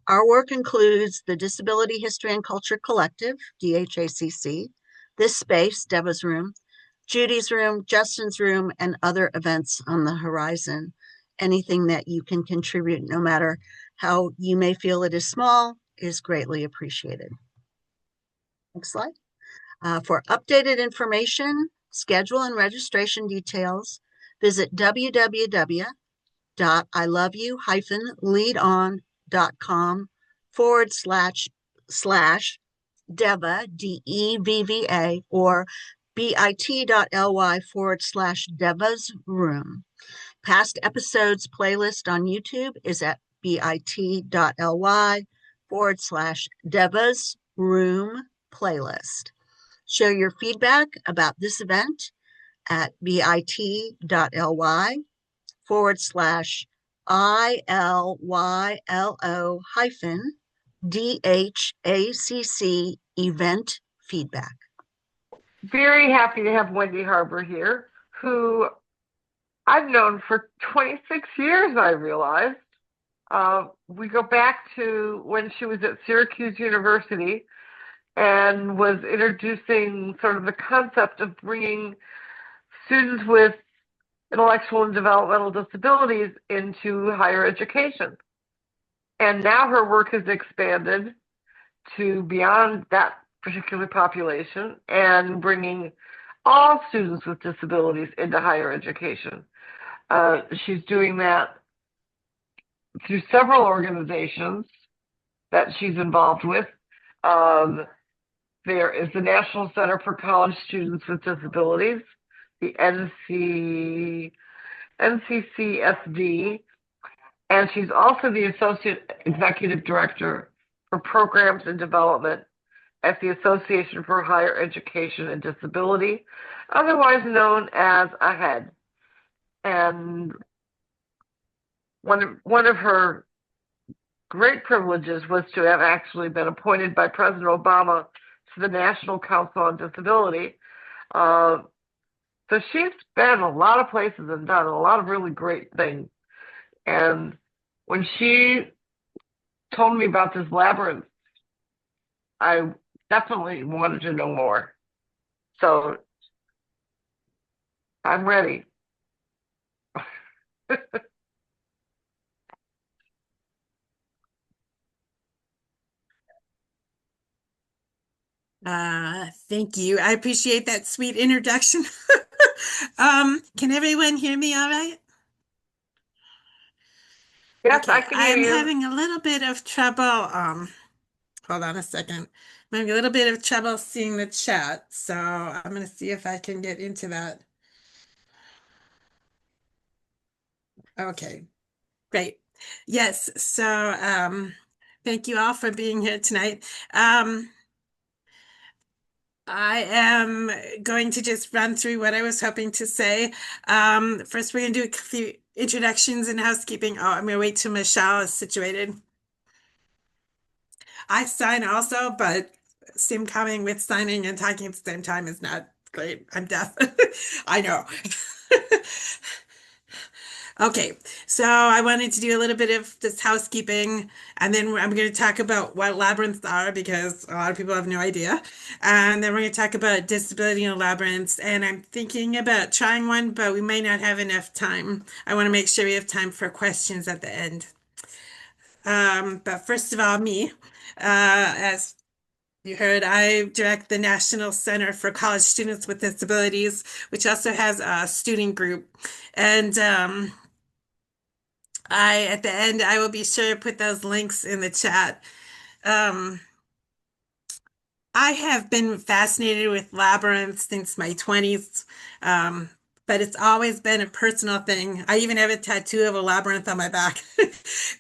Our work includes the Disability History and Culture Collective, DHACC, this space, Deva's Room, Judy's Room, Justin's Room, and other events on the horizon. Anything that you can contribute, no matter how you may feel it is small, is greatly appreciated. Next slide. For updated information, schedule and registration details, visit www.iloveyouleadon.com/Deva, DEVVA, or bit.ly/Deva's Room. Past episodes playlist on YouTube is at bit.ly/Deva's Room playlist. Share your feedback about this event at bit.ly/ILYLO-DHACC event feedback. Very happy to have Wendy Harbor here, who I've known for 26 years, I realized. We go back to when she was at Syracuse University and was introducing sort of the concept of bringing students with intellectual and developmental disabilities into higher education. And now her work has expanded to beyond that particular population and bringing all students with disabilities into higher education. She's doing that through several organizations that she's involved with. There is the National Center for College Students with Disabilities, the NCCSD, and she's also the Associate Executive Director for Programs and Development at the Association for Higher Education and Disability, otherwise known as AHEAD. And one of her great privileges was to have actually been appointed by President Obama to the National Council on Disability. So she's been a lot of places and done a lot of really great things. And when she told me about this labyrinth, I definitely wanted to know more. So I'm ready. Thank you. I appreciate that sweet introduction. Can everyone hear me all right? Yes, Okay, I can hear I'm you. having a little bit of trouble. Hold on a second. I'm having a little bit of trouble seeing the chat, so I'm going to see if I can get into that. Okay, great. Yes, so thank you all for being here tonight. I am going to just run through what I was hoping to say. First, we're going to do a few introductions and housekeeping. Oh, I'm going to wait till Michelle is situated. I sign also, but Sim coming with signing and talking at the same time is not great. I'm deaf. I know. Okay, so I wanted to do a little bit of just housekeeping, and then I'm going to talk about what labyrinths are because a lot of people have no idea. And then we're going to talk about disability in labyrinths. And I'm thinking about trying one, but we may not have enough time. I want to make sure we have time for questions at the end. But first of all, me, as you heard, I direct the National Center for College Students with Disabilities, which also has a student group. And at the end, I will be sure to put those links in the chat. Um, I have been fascinated with labyrinths since my 20s, but it's always been a personal thing. I even have a tattoo of a labyrinth on my back,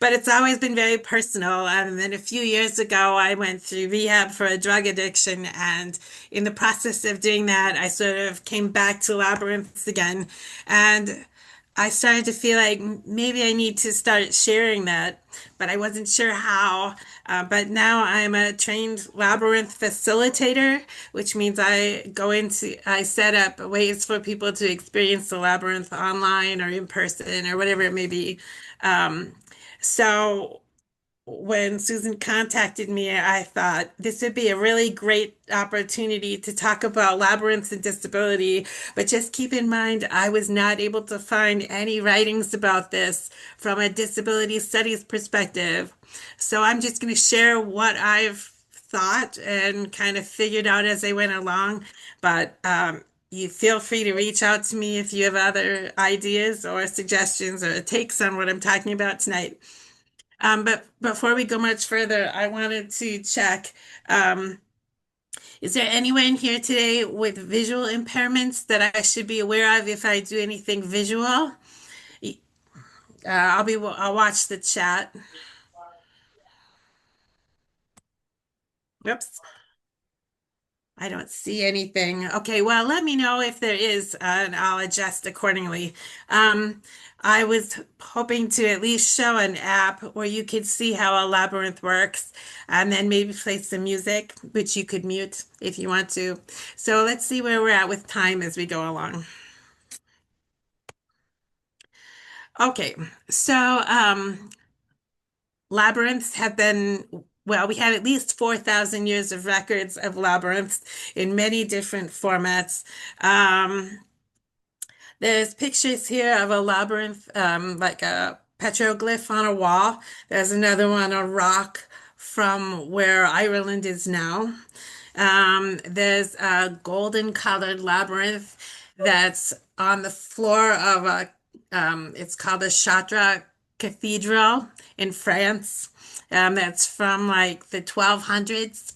but it's always been very personal. And then a few years ago, I went through rehab for a drug addiction. And in the process of doing that, I sort of came back to labyrinths again. And I started to feel like maybe I need to start sharing that, but I wasn't sure how. But now I'm a trained labyrinth facilitator, which means I set up ways for people to experience the labyrinth online or in person or whatever it may be. Um, so when Susan contacted me, I thought this would be a really great opportunity to talk about labyrinths and disability. But just keep in mind, I was not able to find any writings about this from a disability studies perspective. So I'm just going to share what I've thought and kind of figured out as I went along. But you feel free to reach out to me if you have other ideas or suggestions or takes on what I'm talking about tonight. But before we go much further, I wanted to check, is there anyone here today with visual impairments that I should be aware of if I do anything visual? I'll watch the chat. Oops. I don't see anything. Okay, well, let me know if there is, and I'll adjust accordingly. I was hoping to at least show an app where you could see how a labyrinth works, and then maybe play some music, which you could mute if you want to. So let's see where we're at with time as we go along. Okay, so labyrinths have been, well, we have at least 4,000 years of records of labyrinths in many different formats. There's pictures here of a labyrinth, like a petroglyph on a wall. There's another one, a rock from where Ireland is now. There's a golden colored labyrinth that's on the floor of it's called the Chartres Cathedral in France. That's from like the 1200s.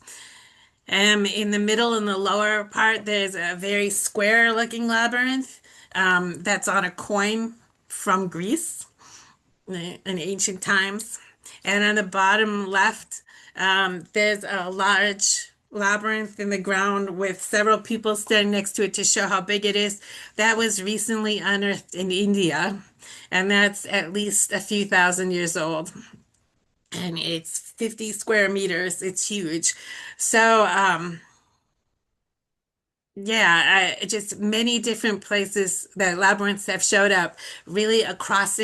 In the middle, in the lower part, there's a very square looking labyrinth that's on a coin from Greece in ancient times. And on the bottom left, there's a large labyrinth in the ground with several people standing next to it to show how big it is. That was recently unearthed in India, and that's at least a few thousand years old. And it's 50 square meters. It's huge. So, yeah, just many different places that labyrinths have showed up, really across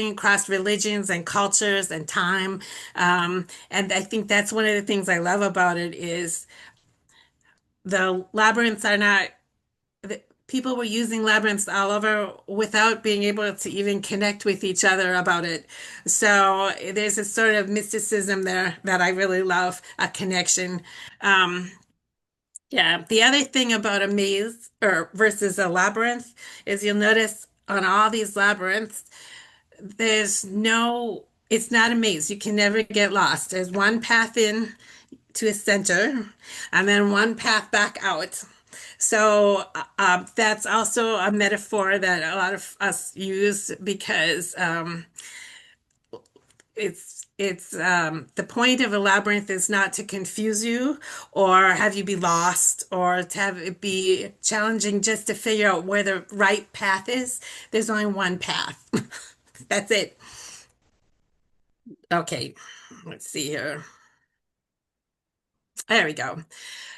religions and cultures and time. And I think that's one of the things I love about it is the labyrinths are not, people were using labyrinths all over without being able to even connect with each other about it. So there's a sort of mysticism there that I really love, a connection. Um, Yeah, the other thing about a maze or versus a labyrinth is you'll notice on all these labyrinths, it's not a maze. You can never get lost. There's one path in to a center and then one path back out. So that's also a metaphor that a lot of us use because it's the point of a labyrinth is not to confuse you or have you be lost or to have it be challenging just to figure out where the right path is. There's only one path. That's it. Okay, let's see here. There we go.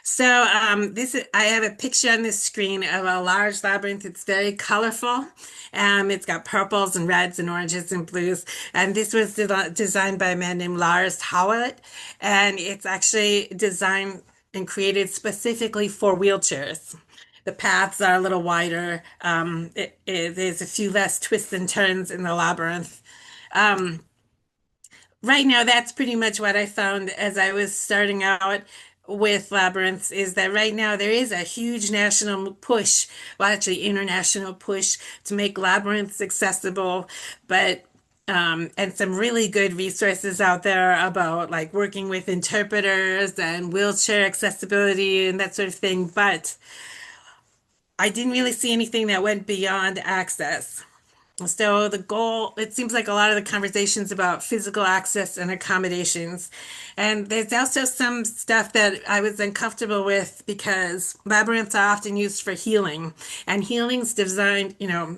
So I have a picture on the screen of a large labyrinth. It's very colorful. It's got purples and reds and oranges and blues. And this was designed by a man named Lars Howlett. And it's actually designed and created specifically for wheelchairs. The paths are a little wider. There's a few less twists and turns in the labyrinth. Um, right now, that's pretty much what I found as I was starting out with labyrinths, is that right now there is a huge national push, well, actually international push to make labyrinths accessible, but and some really good resources out there about like working with interpreters and wheelchair accessibility and that sort of thing. But I didn't really see anything that went beyond access. So the goal, it seems like a lot of the conversations about physical access and accommodations. And there's also some stuff that I was uncomfortable with because labyrinths are often used for healing. And healing's designed,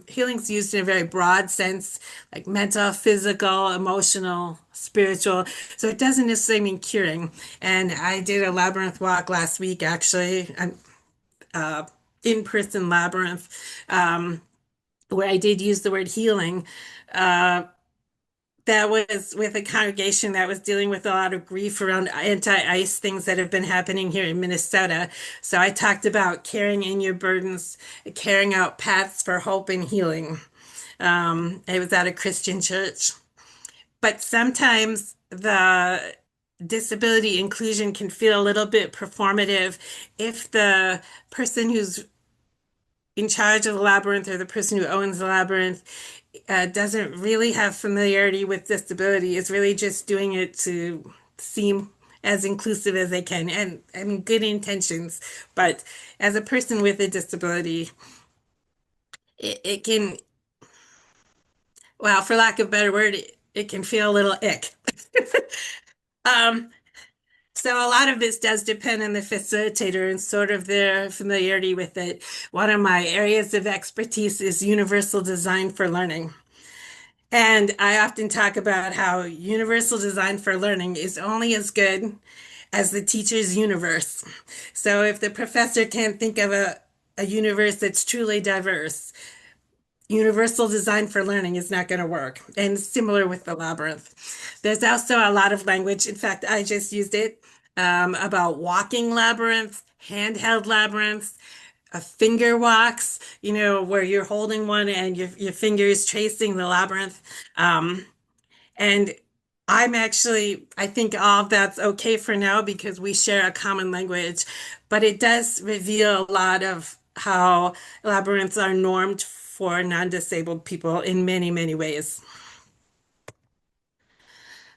healing's used in a very broad sense, like mental, physical, emotional, spiritual. So it doesn't necessarily mean curing. And I did a labyrinth walk last week, actually, an in-person labyrinth. Where I did use the word healing, that was with a congregation that was dealing with a lot of grief around anti-ice things that have been happening here in Minnesota. So I talked about carrying in your burdens, carrying out paths for hope and healing. It was at a Christian church. But sometimes the disability inclusion can feel a little bit performative if the person who's in charge of the labyrinth or the person who owns the labyrinth doesn't really have familiarity with disability, is really just doing it to seem as inclusive as they can. And I mean, good intentions, but as a person with a disability, it can, well, for lack of a better word, it can feel a little ick. um, So a lot of this does depend on the facilitator and sort of their familiarity with it. One of my areas of expertise is universal design for learning. And I often talk about how universal design for learning is only as good as the teacher's universe. So if the professor can't think of a universe that's truly diverse, universal design for learning is not going to work. And similar with the labyrinth. There's also a lot of language. In fact, I just used it about walking labyrinths, handheld labyrinths, finger walks, where you're holding one and your finger is tracing the labyrinth. And I think all of that's okay for now because we share a common language, but it does reveal a lot of how labyrinths are normed for non-disabled people in many, many ways.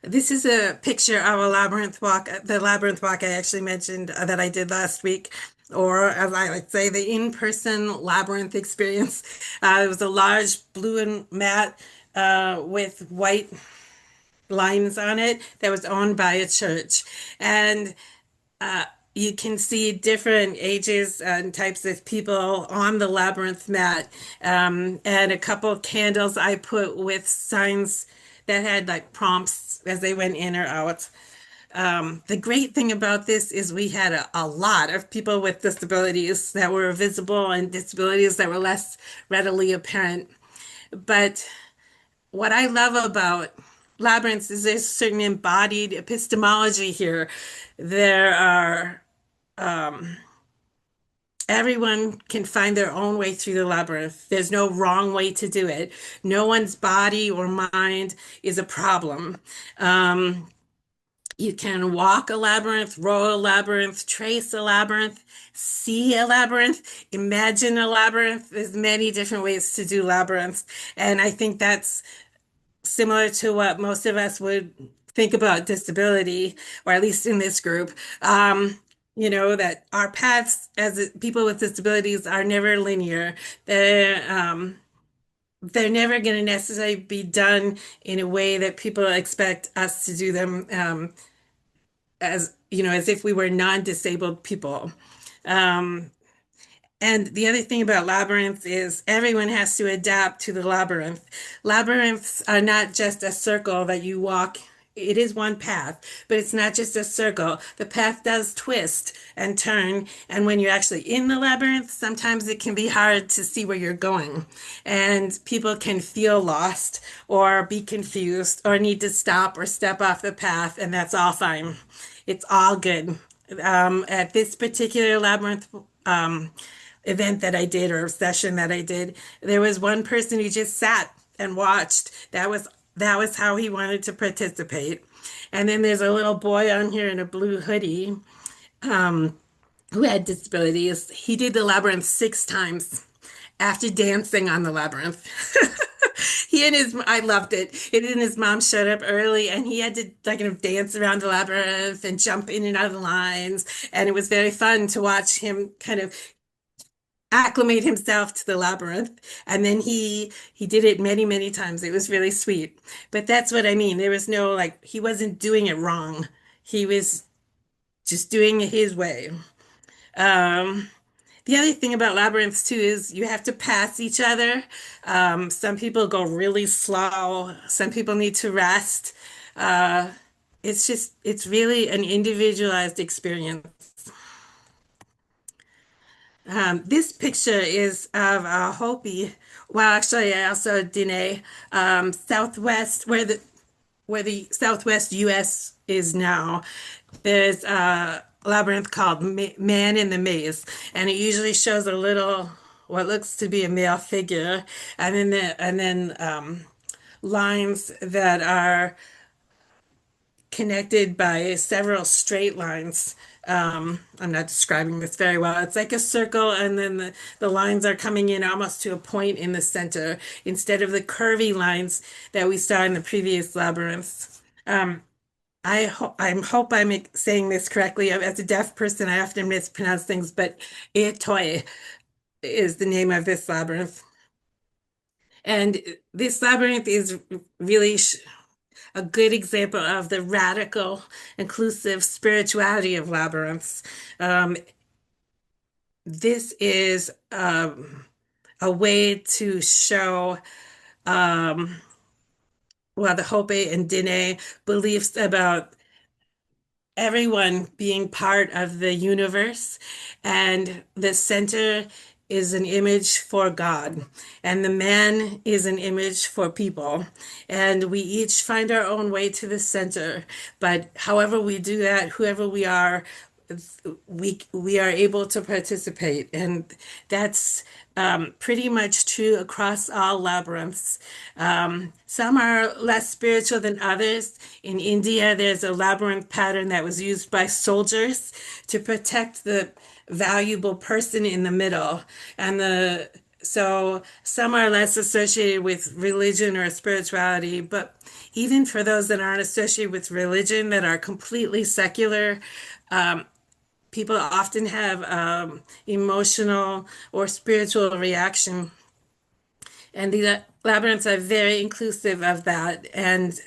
This is a picture of a labyrinth walk, the labyrinth walk I actually mentioned that I did last week, or as I like to say, the in-person labyrinth experience. It was a large blue and matte with white lines on it that was owned by a church. And you can see different ages and types of people on the labyrinth mat, and a couple of candles I put with signs that had like prompts as they went in or out. The great thing about this is we had a lot of people with disabilities that were visible and disabilities that were less readily apparent. But what I love about labyrinths is there's certain embodied epistemology here. There are everyone can find their own way through the labyrinth. There's no wrong way to do it. No one's body or mind is a problem. You can walk a labyrinth, roll a labyrinth, trace a labyrinth, see a labyrinth, imagine a labyrinth. There's many different ways to do labyrinths. And I think that's similar to what most of us would think about disability, or at least in this group. That our paths as people with disabilities are never linear. They're never going to necessarily be done in a way that people expect us to do them, as if we were non-disabled people. And the other thing about labyrinths is everyone has to adapt to the labyrinth. Labyrinths are not just a circle that you walk it is one path, but it's not just a circle. The path does twist and turn. And when you're actually in the labyrinth, sometimes it can be hard to see where you're going. And people can feel lost or be confused or need to stop or step off the path, and that's all fine. It's all good. At this particular labyrinth event that I did or session that I did, there was one person who just sat and watched. That was how he wanted to participate. And then there's a little boy on here in a blue hoodie who had disabilities. He did the labyrinth 6 times after dancing on the labyrinth. I loved it. He and his mom showed up early and he had to dance around the labyrinth and jump in and out of the lines. And it was very fun to watch him kind of acclimate himself to the labyrinth. And then he did it many, many times. It was really sweet. But that's what I mean. There was no he wasn't doing it wrong. He was just doing it his way. The other thing about labyrinths too is you have to pass each other. Some people go really slow. Some people need to rest. It's really an individualized experience. This picture is of Hopi. Well, actually, also Dene, southwest, where the southwest U.S. is now. There's a labyrinth called Man in the Maze, and it usually shows a little, what looks to be a male figure, and then lines that are connected by several straight lines. I'm not describing this very well. It's like a circle, and then the lines are coming in almost to a point in the center instead of the curvy lines that we saw in the previous labyrinths. I hope I'm saying this correctly. As a deaf person, I often mispronounce things, but Etoy is the name of this labyrinth. And this labyrinth is really a good example of the radical, inclusive spirituality of labyrinths. This is a way to show the Hopi and Dene beliefs about everyone being part of the universe, and the center is an image for God, and the man is an image for people. And we each find our own way to the center. But however we do that, whoever we are are able to participate. And that's pretty much true across all labyrinths. Some are less spiritual than others. In India, there's a labyrinth pattern that was used by soldiers to protect the valuable person in the middle. And so some are less associated with religion or spirituality, but even for those that aren't associated with religion, that are completely secular, people often have emotional or spiritual reaction. And the labyrinths are very inclusive of that. And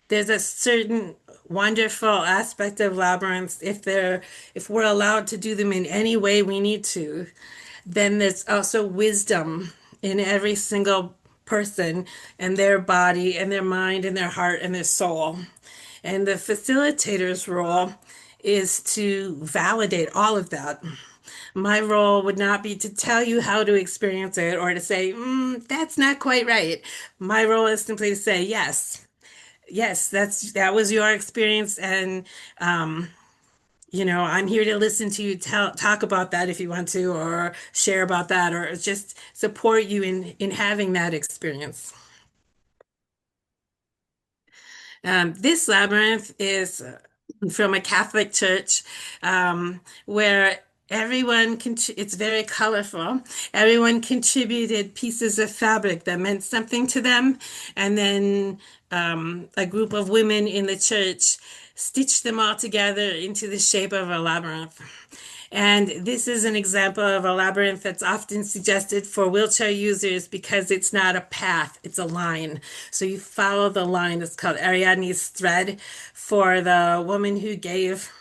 there's a certain wonderful aspect of labyrinths. If we're allowed to do them in any way we need to, then there's also wisdom in every single person and their body and their mind and their heart and their soul. And the facilitator's role is to validate all of that. My role would not be to tell you how to experience it or to say, that's not quite right. My role is simply to say, yes, that was your experience. And, I'm here to listen to you talk about that if you want to, or share about that, or just support you in having that experience. This labyrinth is from a Catholic church where it's very colorful. Everyone contributed pieces of fabric that meant something to them. And then a group of women in the church stitched them all together into the shape of a labyrinth. And this is an example of a labyrinth that's often suggested for wheelchair users because it's not a path, it's a line. So you follow the line. It's called Ariadne's thread for the woman who gave,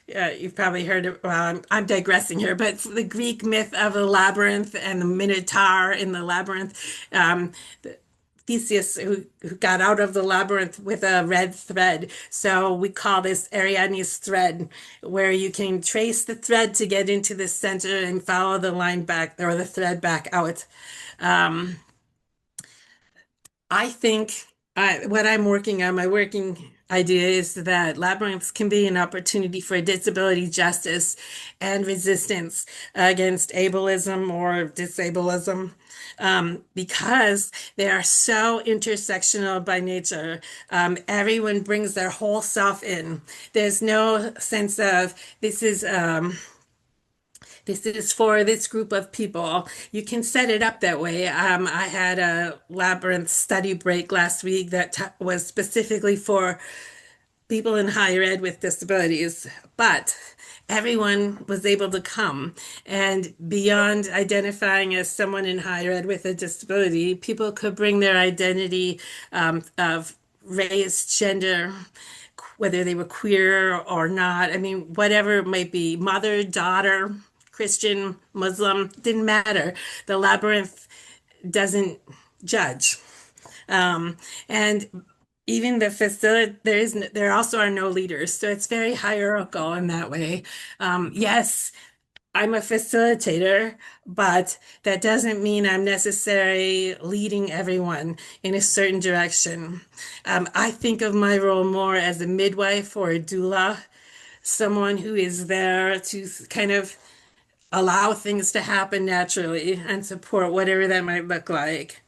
you've probably heard it, well, I'm digressing here, but the Greek myth of the labyrinth and the Minotaur in the labyrinth. Theseus who got out of the labyrinth with a red thread. So we call this Ariadne's thread, where you can trace the thread to get into the center and follow the line back or the thread back out. Um, I think what I'm working on, my working idea is that labyrinths can be an opportunity for disability justice and resistance against ableism or disableism, because they are so intersectional by nature. Everyone brings their whole self in. There's no sense of this is for this group of people. You can set it up that way. I had a labyrinth study break last week that was specifically for people in higher ed with disabilities, but everyone was able to come. And beyond identifying as someone in higher ed with a disability, people could bring their identity of race, gender, whether they were queer or not. I mean, whatever it might be, mother, daughter, Christian, Muslim, didn't matter. The labyrinth doesn't judge. And even the facility, there also are no leaders, so it's very hierarchical in that way. Yes, I'm a facilitator, but that doesn't mean I'm necessarily leading everyone in a certain direction. I think of my role more as a midwife or a doula, someone who is there to kind of allow things to happen naturally and support whatever that might look like.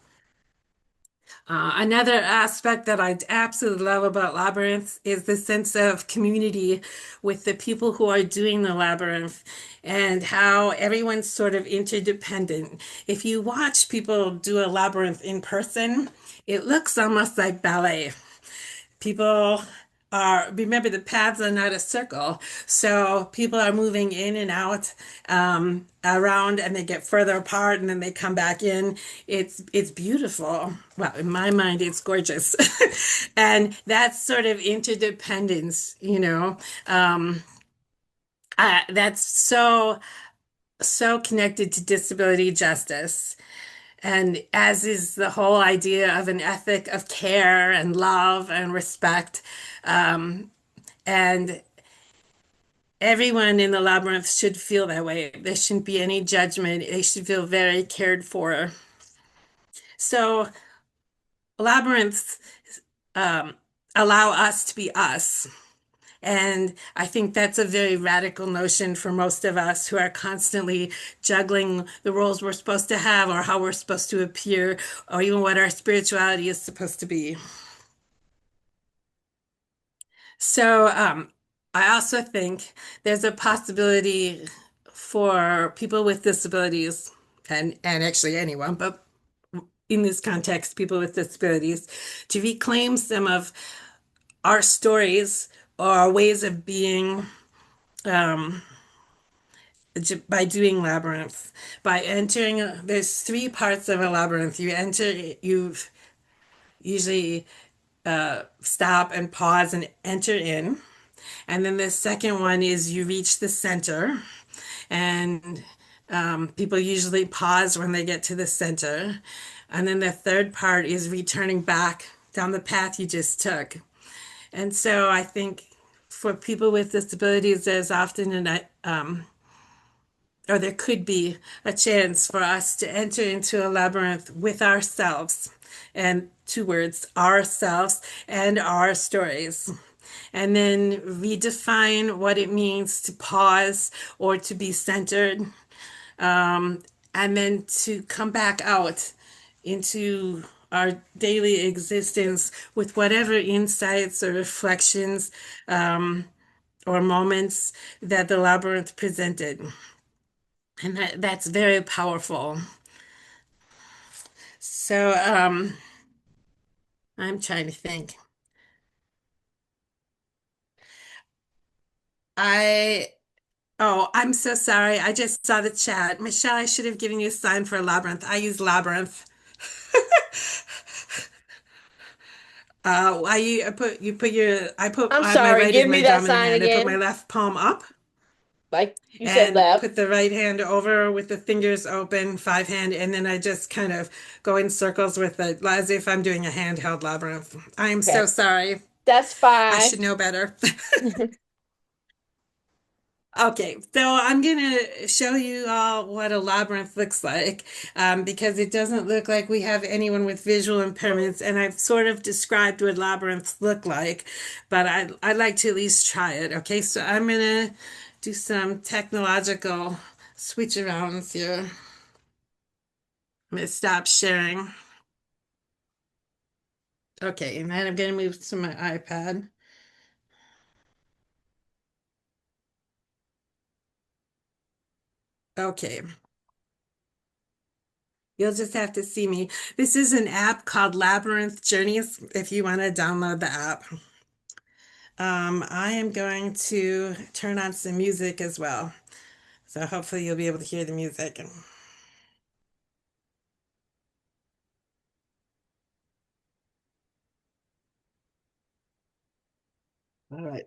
Another aspect that I absolutely love about labyrinths is the sense of community with the people who are doing the labyrinth and how everyone's sort of interdependent. If you watch people do a labyrinth in person, it looks almost like ballet. People remember the paths are not a circle. So people are moving in and out around and they get further apart and then they come back in. It's beautiful. Well, in my mind, it's gorgeous. And that's sort of interdependence, that's so connected to disability justice. And as is the whole idea of an ethic of care and love and respect. And everyone in the labyrinth should feel that way. There shouldn't be any judgment. They should feel very cared for. So labyrinths allow us to be us. And I think that's a very radical notion for most of us who are constantly juggling the roles we're supposed to have or how we're supposed to appear or even what our spirituality is supposed to be. So I also think there's a possibility for people with disabilities and actually anyone, but in this context, people with disabilities, to reclaim some of our stories or our ways of being by doing labyrinths, by entering, there's three parts of a labyrinth. You enter, you usually stop and pause and enter in. And then the second one is you reach the center, and people usually pause when they get to the center. And then the third part is returning back down the path you just took. And so I think for people with disabilities, there's often or there could be a chance for us to enter into a labyrinth with ourselves, and two words, ourselves and our stories. And then redefine what it means to pause or to be centered. And then to come back out into our daily existence with whatever insights or reflections or moments that the labyrinth presented. And that's very powerful. So I'm trying to think. Oh, I'm so sorry. I just saw the chat. Michelle, I should have given you a sign for Labyrinth. I use Labyrinth. I put I'm my sorry, right give is my me that dominant sign hand. I put my again. left palm up. Like you said, And left. put the right hand over with the fingers open, five hand, and then I just kind of go in circles with it as if I'm doing a handheld labyrinth. I am so Okay. sorry. That's I fine. should know better. Okay, so I'm gonna show you all what a labyrinth looks like, because it doesn't look like we have anyone with visual impairments, and I've sort of described what labyrinths look like, but I'd like to at least try it. Okay, so I'm gonna do some technological switch arounds here. I'm gonna stop sharing. Okay, and then I'm gonna move to my iPad. Okay. You'll just have to see me. This is an app called Labyrinth Journeys if you want to download the app. I am going to turn on some music as well. So hopefully you'll be able to hear the music. All right.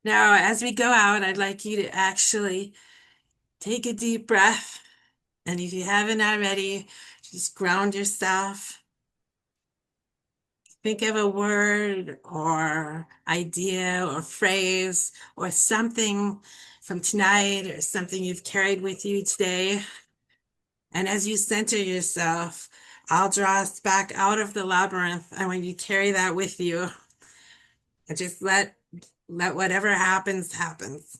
Now, as we go out, I'd like you to actually take a deep breath. And if you haven't already, just ground yourself. Think of a word or idea or phrase or something from tonight or something you've carried with you today. And as you center yourself, I'll draw us back out of the labyrinth. And when you carry that with you, and just let whatever happens, happens.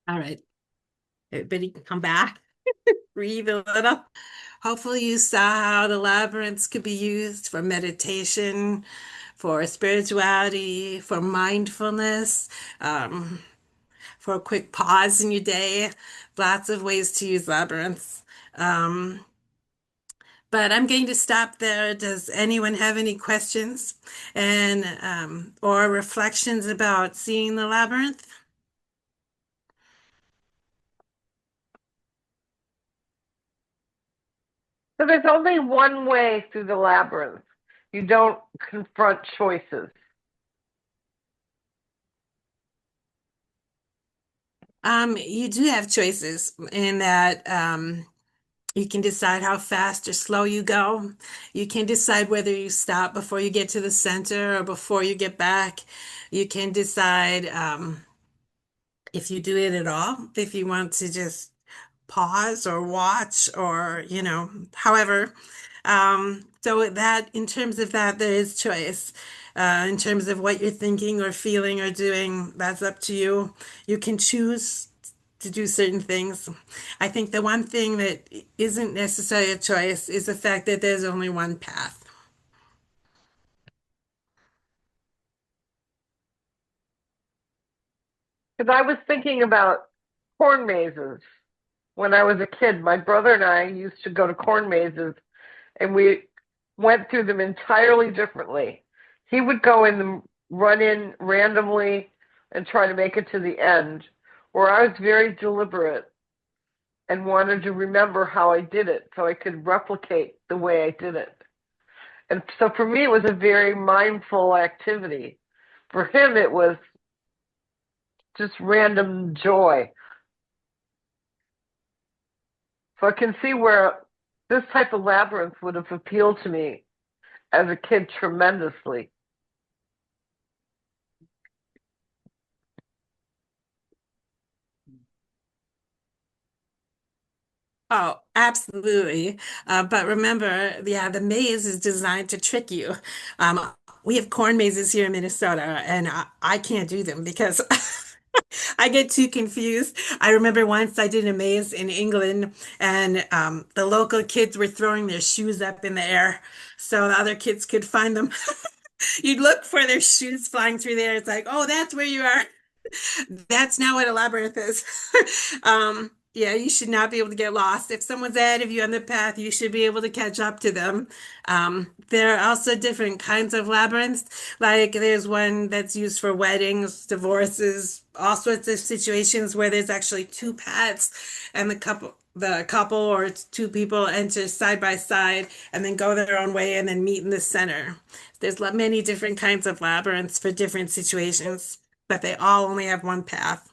All right. Everybody can come back, breathe a little. Hopefully you saw how the labyrinths could be used for meditation, for spirituality, for mindfulness, for a quick pause in your day. Lots of ways to use labyrinths. Um, but I'm going to stop there. Does anyone have any questions and or reflections about seeing the labyrinth? So there's only one way through the labyrinth. You don't confront choices. You do have choices in that you can decide how fast or slow you go. You can decide whether you stop before you get to the center or before you get back. You can decide if you do it at all, if you want to just pause or watch or, however. So that in terms of that, there is choice. In terms of what you're thinking or feeling or doing, that's up to you. You can choose to do certain things. I think the one thing that isn't necessarily a choice is the fact that there's only one path. Because I was thinking about corn mazes. When I was a kid, my brother and I used to go to corn mazes, and we went through them entirely differently. He would go in them, run in randomly, and try to make it to the end, where I was very deliberate and wanted to remember how I did it so I could replicate the way I did it. And so for me, it was a very mindful activity. For him, it was just random joy. So I can see where this type of labyrinth would have appealed to me as a kid tremendously. Oh, absolutely. But remember, yeah, the maze is designed to trick you. Um, we have corn mazes here in Minnesota, and I can't do them because I get too confused. I remember once I did a maze in England, and the local kids were throwing their shoes up in the air so the other kids could find them. You'd look for their shoes flying through there. It's like, oh, that's where you are. That's not what a labyrinth is. Yeah, you should not be able to get lost. If someone's ahead of you on the path, you should be able to catch up to them. There are also different kinds of labyrinths. Like there's one that's used for weddings, divorces, all sorts of situations where there's actually two paths and the couple or two people enter side by side and then go their own way and then meet in the center. There's many different kinds of labyrinths for different situations, but they all only have one path.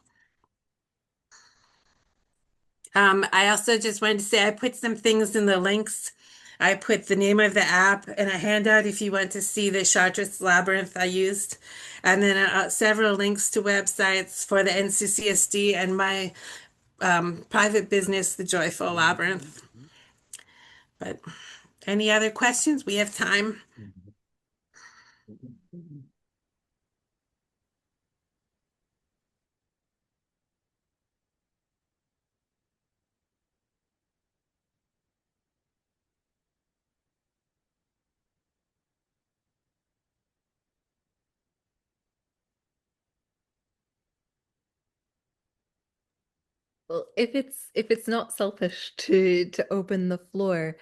I also just wanted to say I put some things in the links. I put the name of the app and a handout if you want to see the Chartres Labyrinth I used, and then several links to websites for the NCCSD and my private business, The Joyful Labyrinth. But any other questions? We have time. Well, if it's not selfish to open the floor,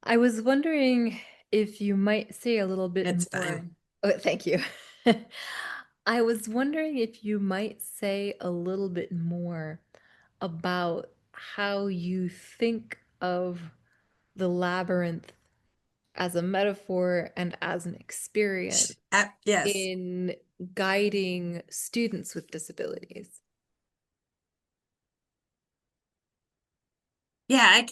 I was wondering if you might say a little bit It's more. fine. Oh, thank you. I was wondering if you might say a little bit more about how you think of the labyrinth as a metaphor and as an experience Yes. in guiding students with disabilities. Yeah,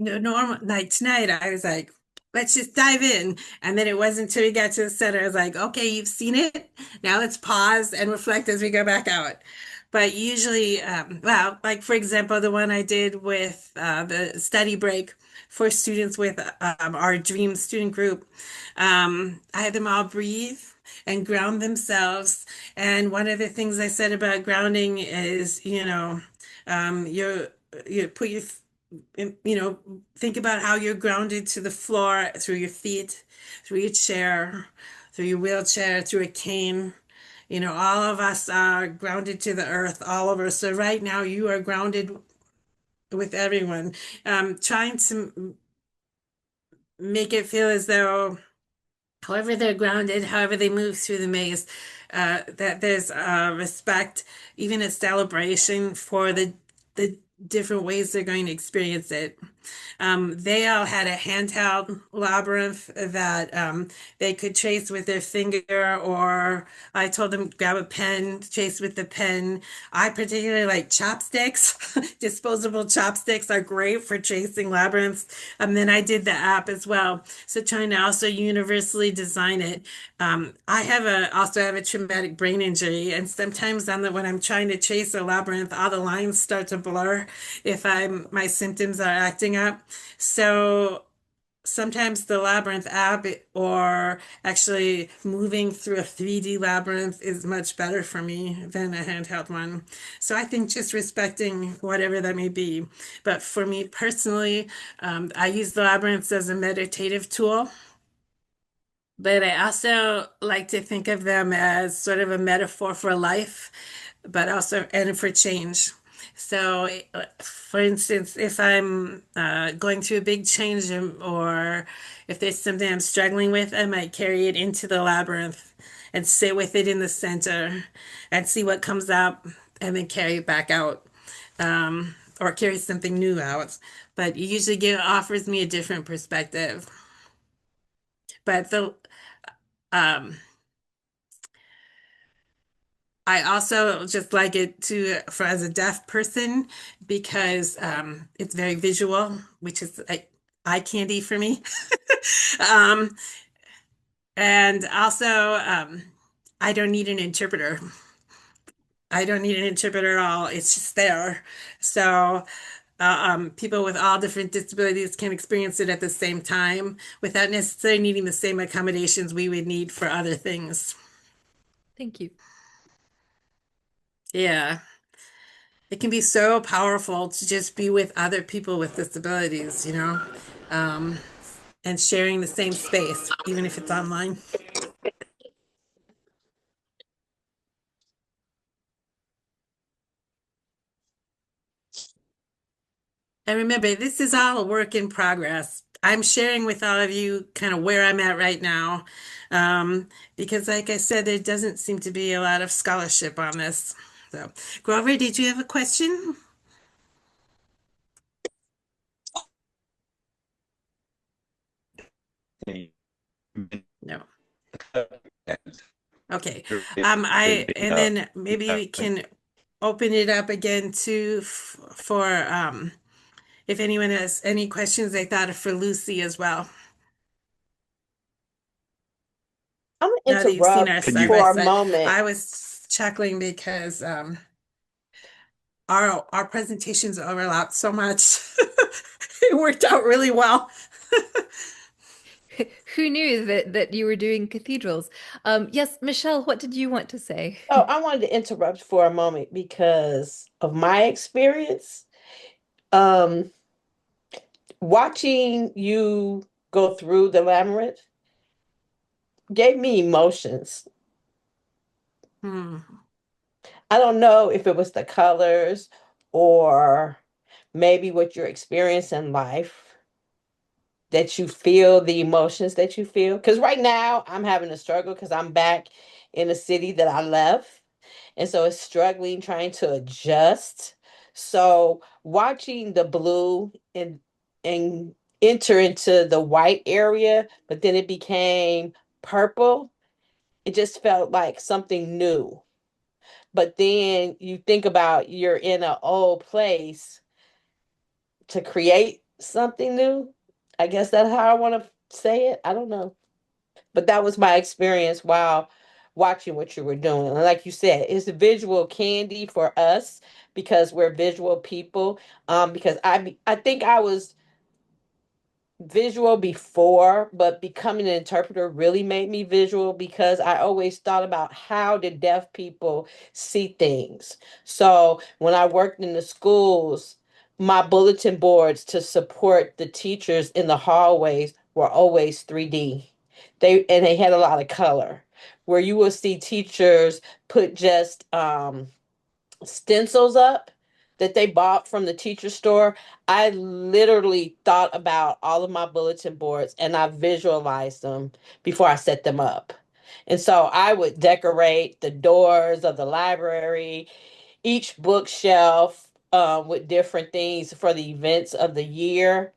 normal like tonight I was like, let's just dive in. And then it wasn't until we got to the center, I was like, okay, you've seen it. Now let's pause and reflect as we go back out. But usually, well, like for example, the one I did with the study break for students with our dream student group, I had them all breathe and ground themselves. And one of the things I said about grounding is, you put your, think about how you're grounded to the floor through your feet, through your chair, through your wheelchair, through a cane. All of us are grounded to the earth, all of us. So right now you are grounded with everyone. Trying to make it feel as though however they're grounded, however they move through the maze, that there's respect, even a celebration for the different ways they're going to experience it. They all had a handheld labyrinth that they could trace with their finger, or I told them grab a pen, trace with the pen. I particularly like chopsticks. Disposable chopsticks are great for tracing labyrinths. And then I did the app as well. So trying to also universally design it. I also have a traumatic brain injury, and sometimes when I'm trying to trace a labyrinth, all the lines start to blur if my symptoms are acting up. So sometimes the labyrinth app or actually moving through a 3D labyrinth is much better for me than a handheld one. So I think just respecting whatever that may be. But for me personally, I use the labyrinths as a meditative tool. But I also like to think of them as sort of a metaphor for life, but also and for change. So, for instance, if I'm going through a big change or if there's something I'm struggling with, I might carry it into the labyrinth and sit with it in the center and see what comes up and then carry it back out or carry something new out. But usually it offers me a different perspective. But um, I also just like it for as a deaf person because it's very visual, which is like eye candy for me. Um, and also, I don't need an interpreter. I don't need an interpreter at all. It's just there. So people with all different disabilities can experience it at the same time without necessarily needing the same accommodations we would need for other things. Thank you. Yeah. It can be so powerful to just be with other people with disabilities, um, and sharing the same space, even if it's online. And remember, this is all a work in progress. I'm sharing with all of you kind of where I'm at right now, because like I said, there doesn't seem to be a lot of scholarship on this. So, Grover, did you have a question? No. Okay. And then maybe we can open it up again for if anyone has any questions they thought of for Lucy as well. I'm Now gonna that you've seen our interrupt side for by a side, moment. I was chuckling because our presentations overlapped so much. It worked out really well. Who knew that you were doing cathedrals? Yes, Michelle, what did you want to say? Oh, I wanted to interrupt for a moment because of my experience. Um, Watching you go through the labyrinth gave me emotions. Hmm. I don't know if it was the colors or maybe what your experience in life that you feel the emotions that you feel. Because right now I'm having a struggle because I'm back in a city that I left. And so it's struggling trying to adjust. So watching the blue and enter into the white area, but then it became purple, it just felt like something new. But then you think about you're in an old place to create something new. I guess that's how I want to say it. I don't know. But that was my experience while watching what you were doing. And like you said, it's visual candy for us because we're visual people. Because I think I was visual before, but becoming an interpreter really made me visual because I always thought about how did deaf people see things. So when I worked in the schools, my bulletin boards to support the teachers in the hallways were always 3D. They had a lot of color. Where you will see teachers put just stencils up that they bought from the teacher store. I literally thought about all of my bulletin boards and I visualized them before I set them up. And so I would decorate the doors of the library, each bookshelf with different things for the events of the year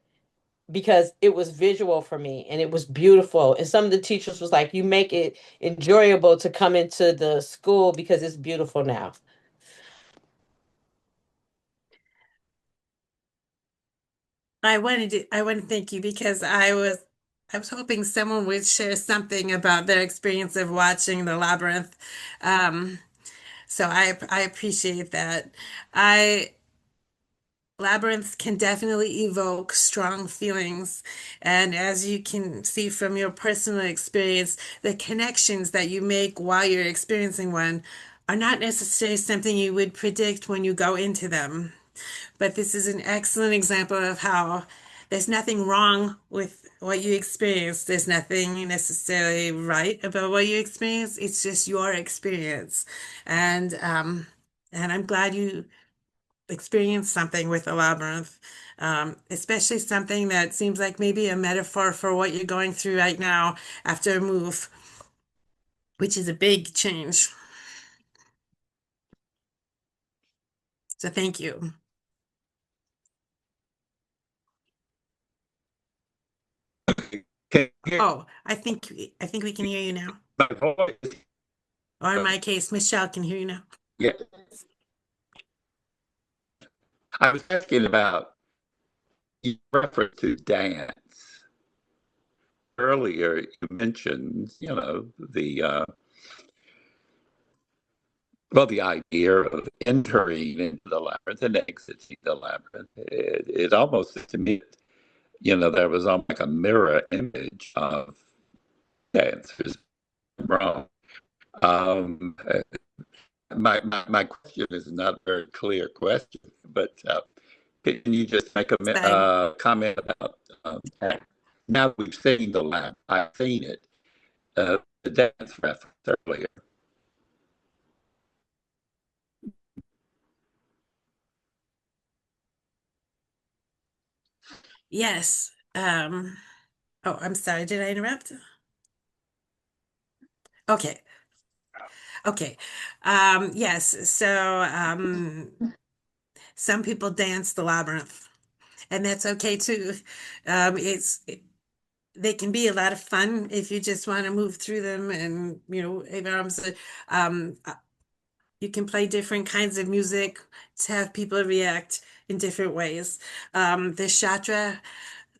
because it was visual for me and it was beautiful. And some of the teachers was like, you make it enjoyable to come into the school because it's beautiful now. I want to thank you because I was hoping someone would share something about their experience of watching The Labyrinth. Um, so I appreciate that. I Labyrinth can definitely evoke strong feelings. And as you can see from your personal experience, the connections that you make while you're experiencing one are not necessarily something you would predict when you go into them. But this is an excellent example of how there's nothing wrong with what you experience. There's nothing necessarily right about what you experience. It's just your experience. And I'm glad you experienced something with the labyrinth, especially something that seems like maybe a metaphor for what you're going through right now after a move, which is a big change. So thank you. Can you hear Oh, I think we can hear you now. my voice? Or in my case, Michelle can hear you now. Yeah. I was asking about you referred to dance. Earlier, you mentioned, the idea of entering into the labyrinth and exiting the labyrinth. It almost to me, there was almost like a mirror image of dancers in Rome. Um, uh, my question is not a very clear question, but can you just make a Fine. comment about now that we've seen the lab? I've seen it, the dance reference earlier. Yes. Oh, I'm sorry. Did I interrupt? Okay. Okay. Yes. So, some people dance the labyrinth, and that's okay too. They can be a lot of fun if you just want to move through them and, um, uh, you can play different kinds of music to have people react in different ways. The Chartres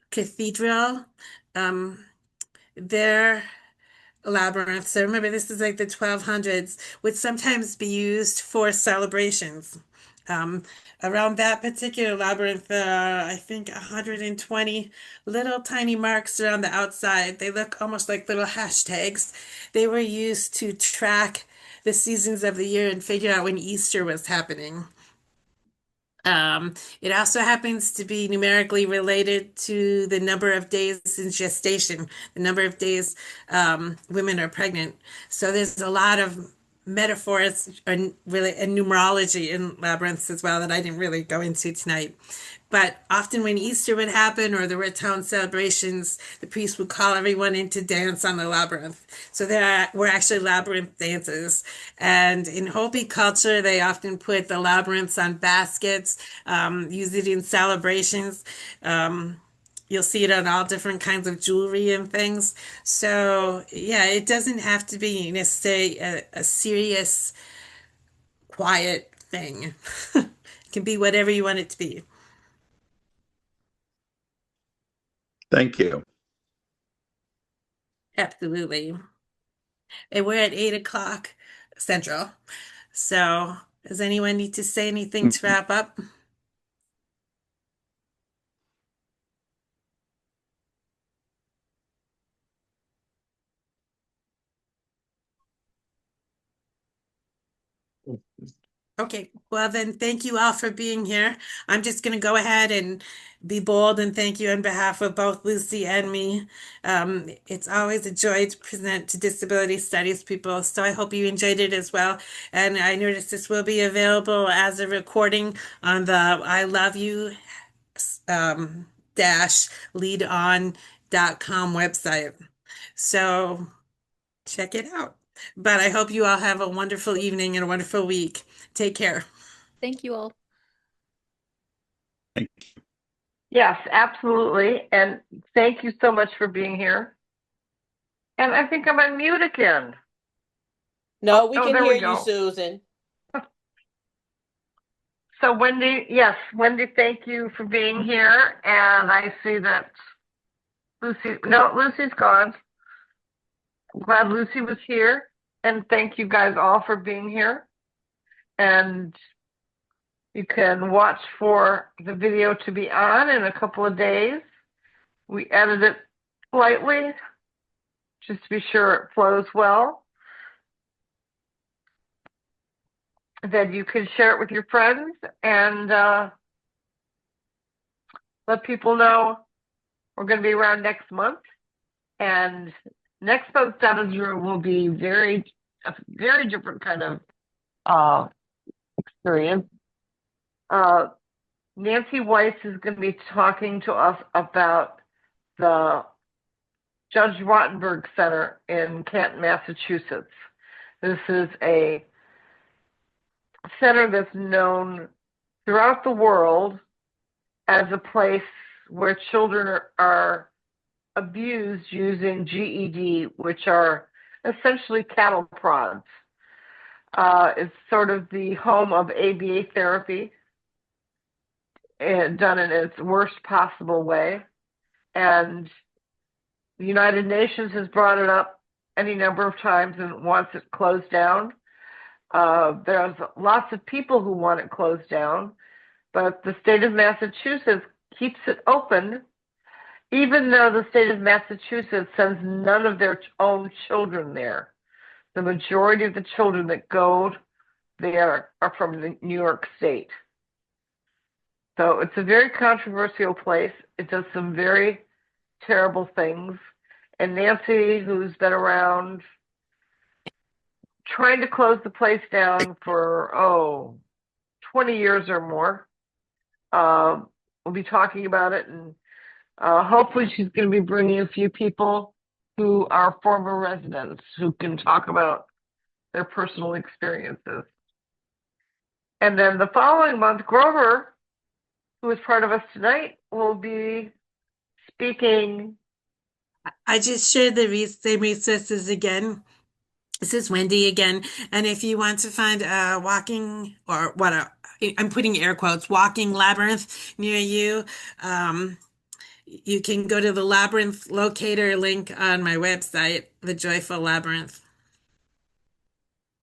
Cathedral, um, their labyrinths. So remember, this is like the 1200s, would sometimes be used for celebrations. Um, Around that particular labyrinth, there are, I think, 120 little tiny marks around the outside. They look almost like little hashtags. They were used to track the seasons of the year and figure out when Easter was happening. It also happens to be numerically related to the number of days in gestation, the number of days women are pregnant. So there's a lot of metaphors and really and numerology in labyrinths as well that I didn't really go into tonight. But often when Easter would happen or there were town celebrations, the priest would call everyone in to dance on the labyrinth. So there were actually labyrinth dances. And in Hopi culture, they often put the labyrinths on baskets, use it in celebrations. You'll see it on all different kinds of jewelry and things. So yeah, it doesn't have to be necessarily a serious, quiet thing. It can be whatever you want it to be. Thank you. Absolutely. And we're at 8 o'clock Central. So does anyone need to say anything to wrap up? Okay, well then, thank you all for being here. I'm just going to go ahead and be bold and thank you on behalf of both Lucy and me. It's always a joy to present to disability studies people, so I hope you enjoyed it as well. And I noticed this will be available as a recording on the I Love You dash leadon.com website. So check it out. But I hope you all have a wonderful evening and a wonderful week. Take care. Thank you all. Thank Yes, absolutely. And thank you so much for being here. And I think I'm on mute again. No, we can there hear we you, go. Susan. So Wendy, yes, Wendy, thank you for being here. And I see that Lucy's gone. I'm glad Lucy was here. And thank you guys all for being here. And you can watch for the video to be on in a couple of days. We edit it slightly just to be sure it flows well. Then you can share it with your friends and let people know we're going to be around next month. And next month's Devin's Room will be a very different kind of experience. Nancy Weiss is going to be talking to us about the Judge Rottenberg Center in Canton, Massachusetts. This is a center that's known throughout the world as a place where children are abused using GED, which are essentially cattle prods. It's sort of the home of ABA therapy, and done in its worst possible way. And the United Nations has brought it up any number of times and wants it closed down. There's lots of people who want it closed down, but the state of Massachusetts keeps it open, even though the state of Massachusetts sends none of their own children there. The majority of the children that go there are from the New York State. So it's a very controversial place. It does some very terrible things. And Nancy, who's been around trying to close the place down for, 20 years or more, we'll be talking about it. And hopefully she's going to be bringing a few people who are former residents who can talk about their personal experiences. And then the following month, Grover, who is part of us tonight, will be speaking. I just shared the same resources again. This is Wendy again. And if you want to find a walking or I'm putting air quotes, walking labyrinth near you, you can go to the labyrinth locator link on my website, The Joyful Labyrinth.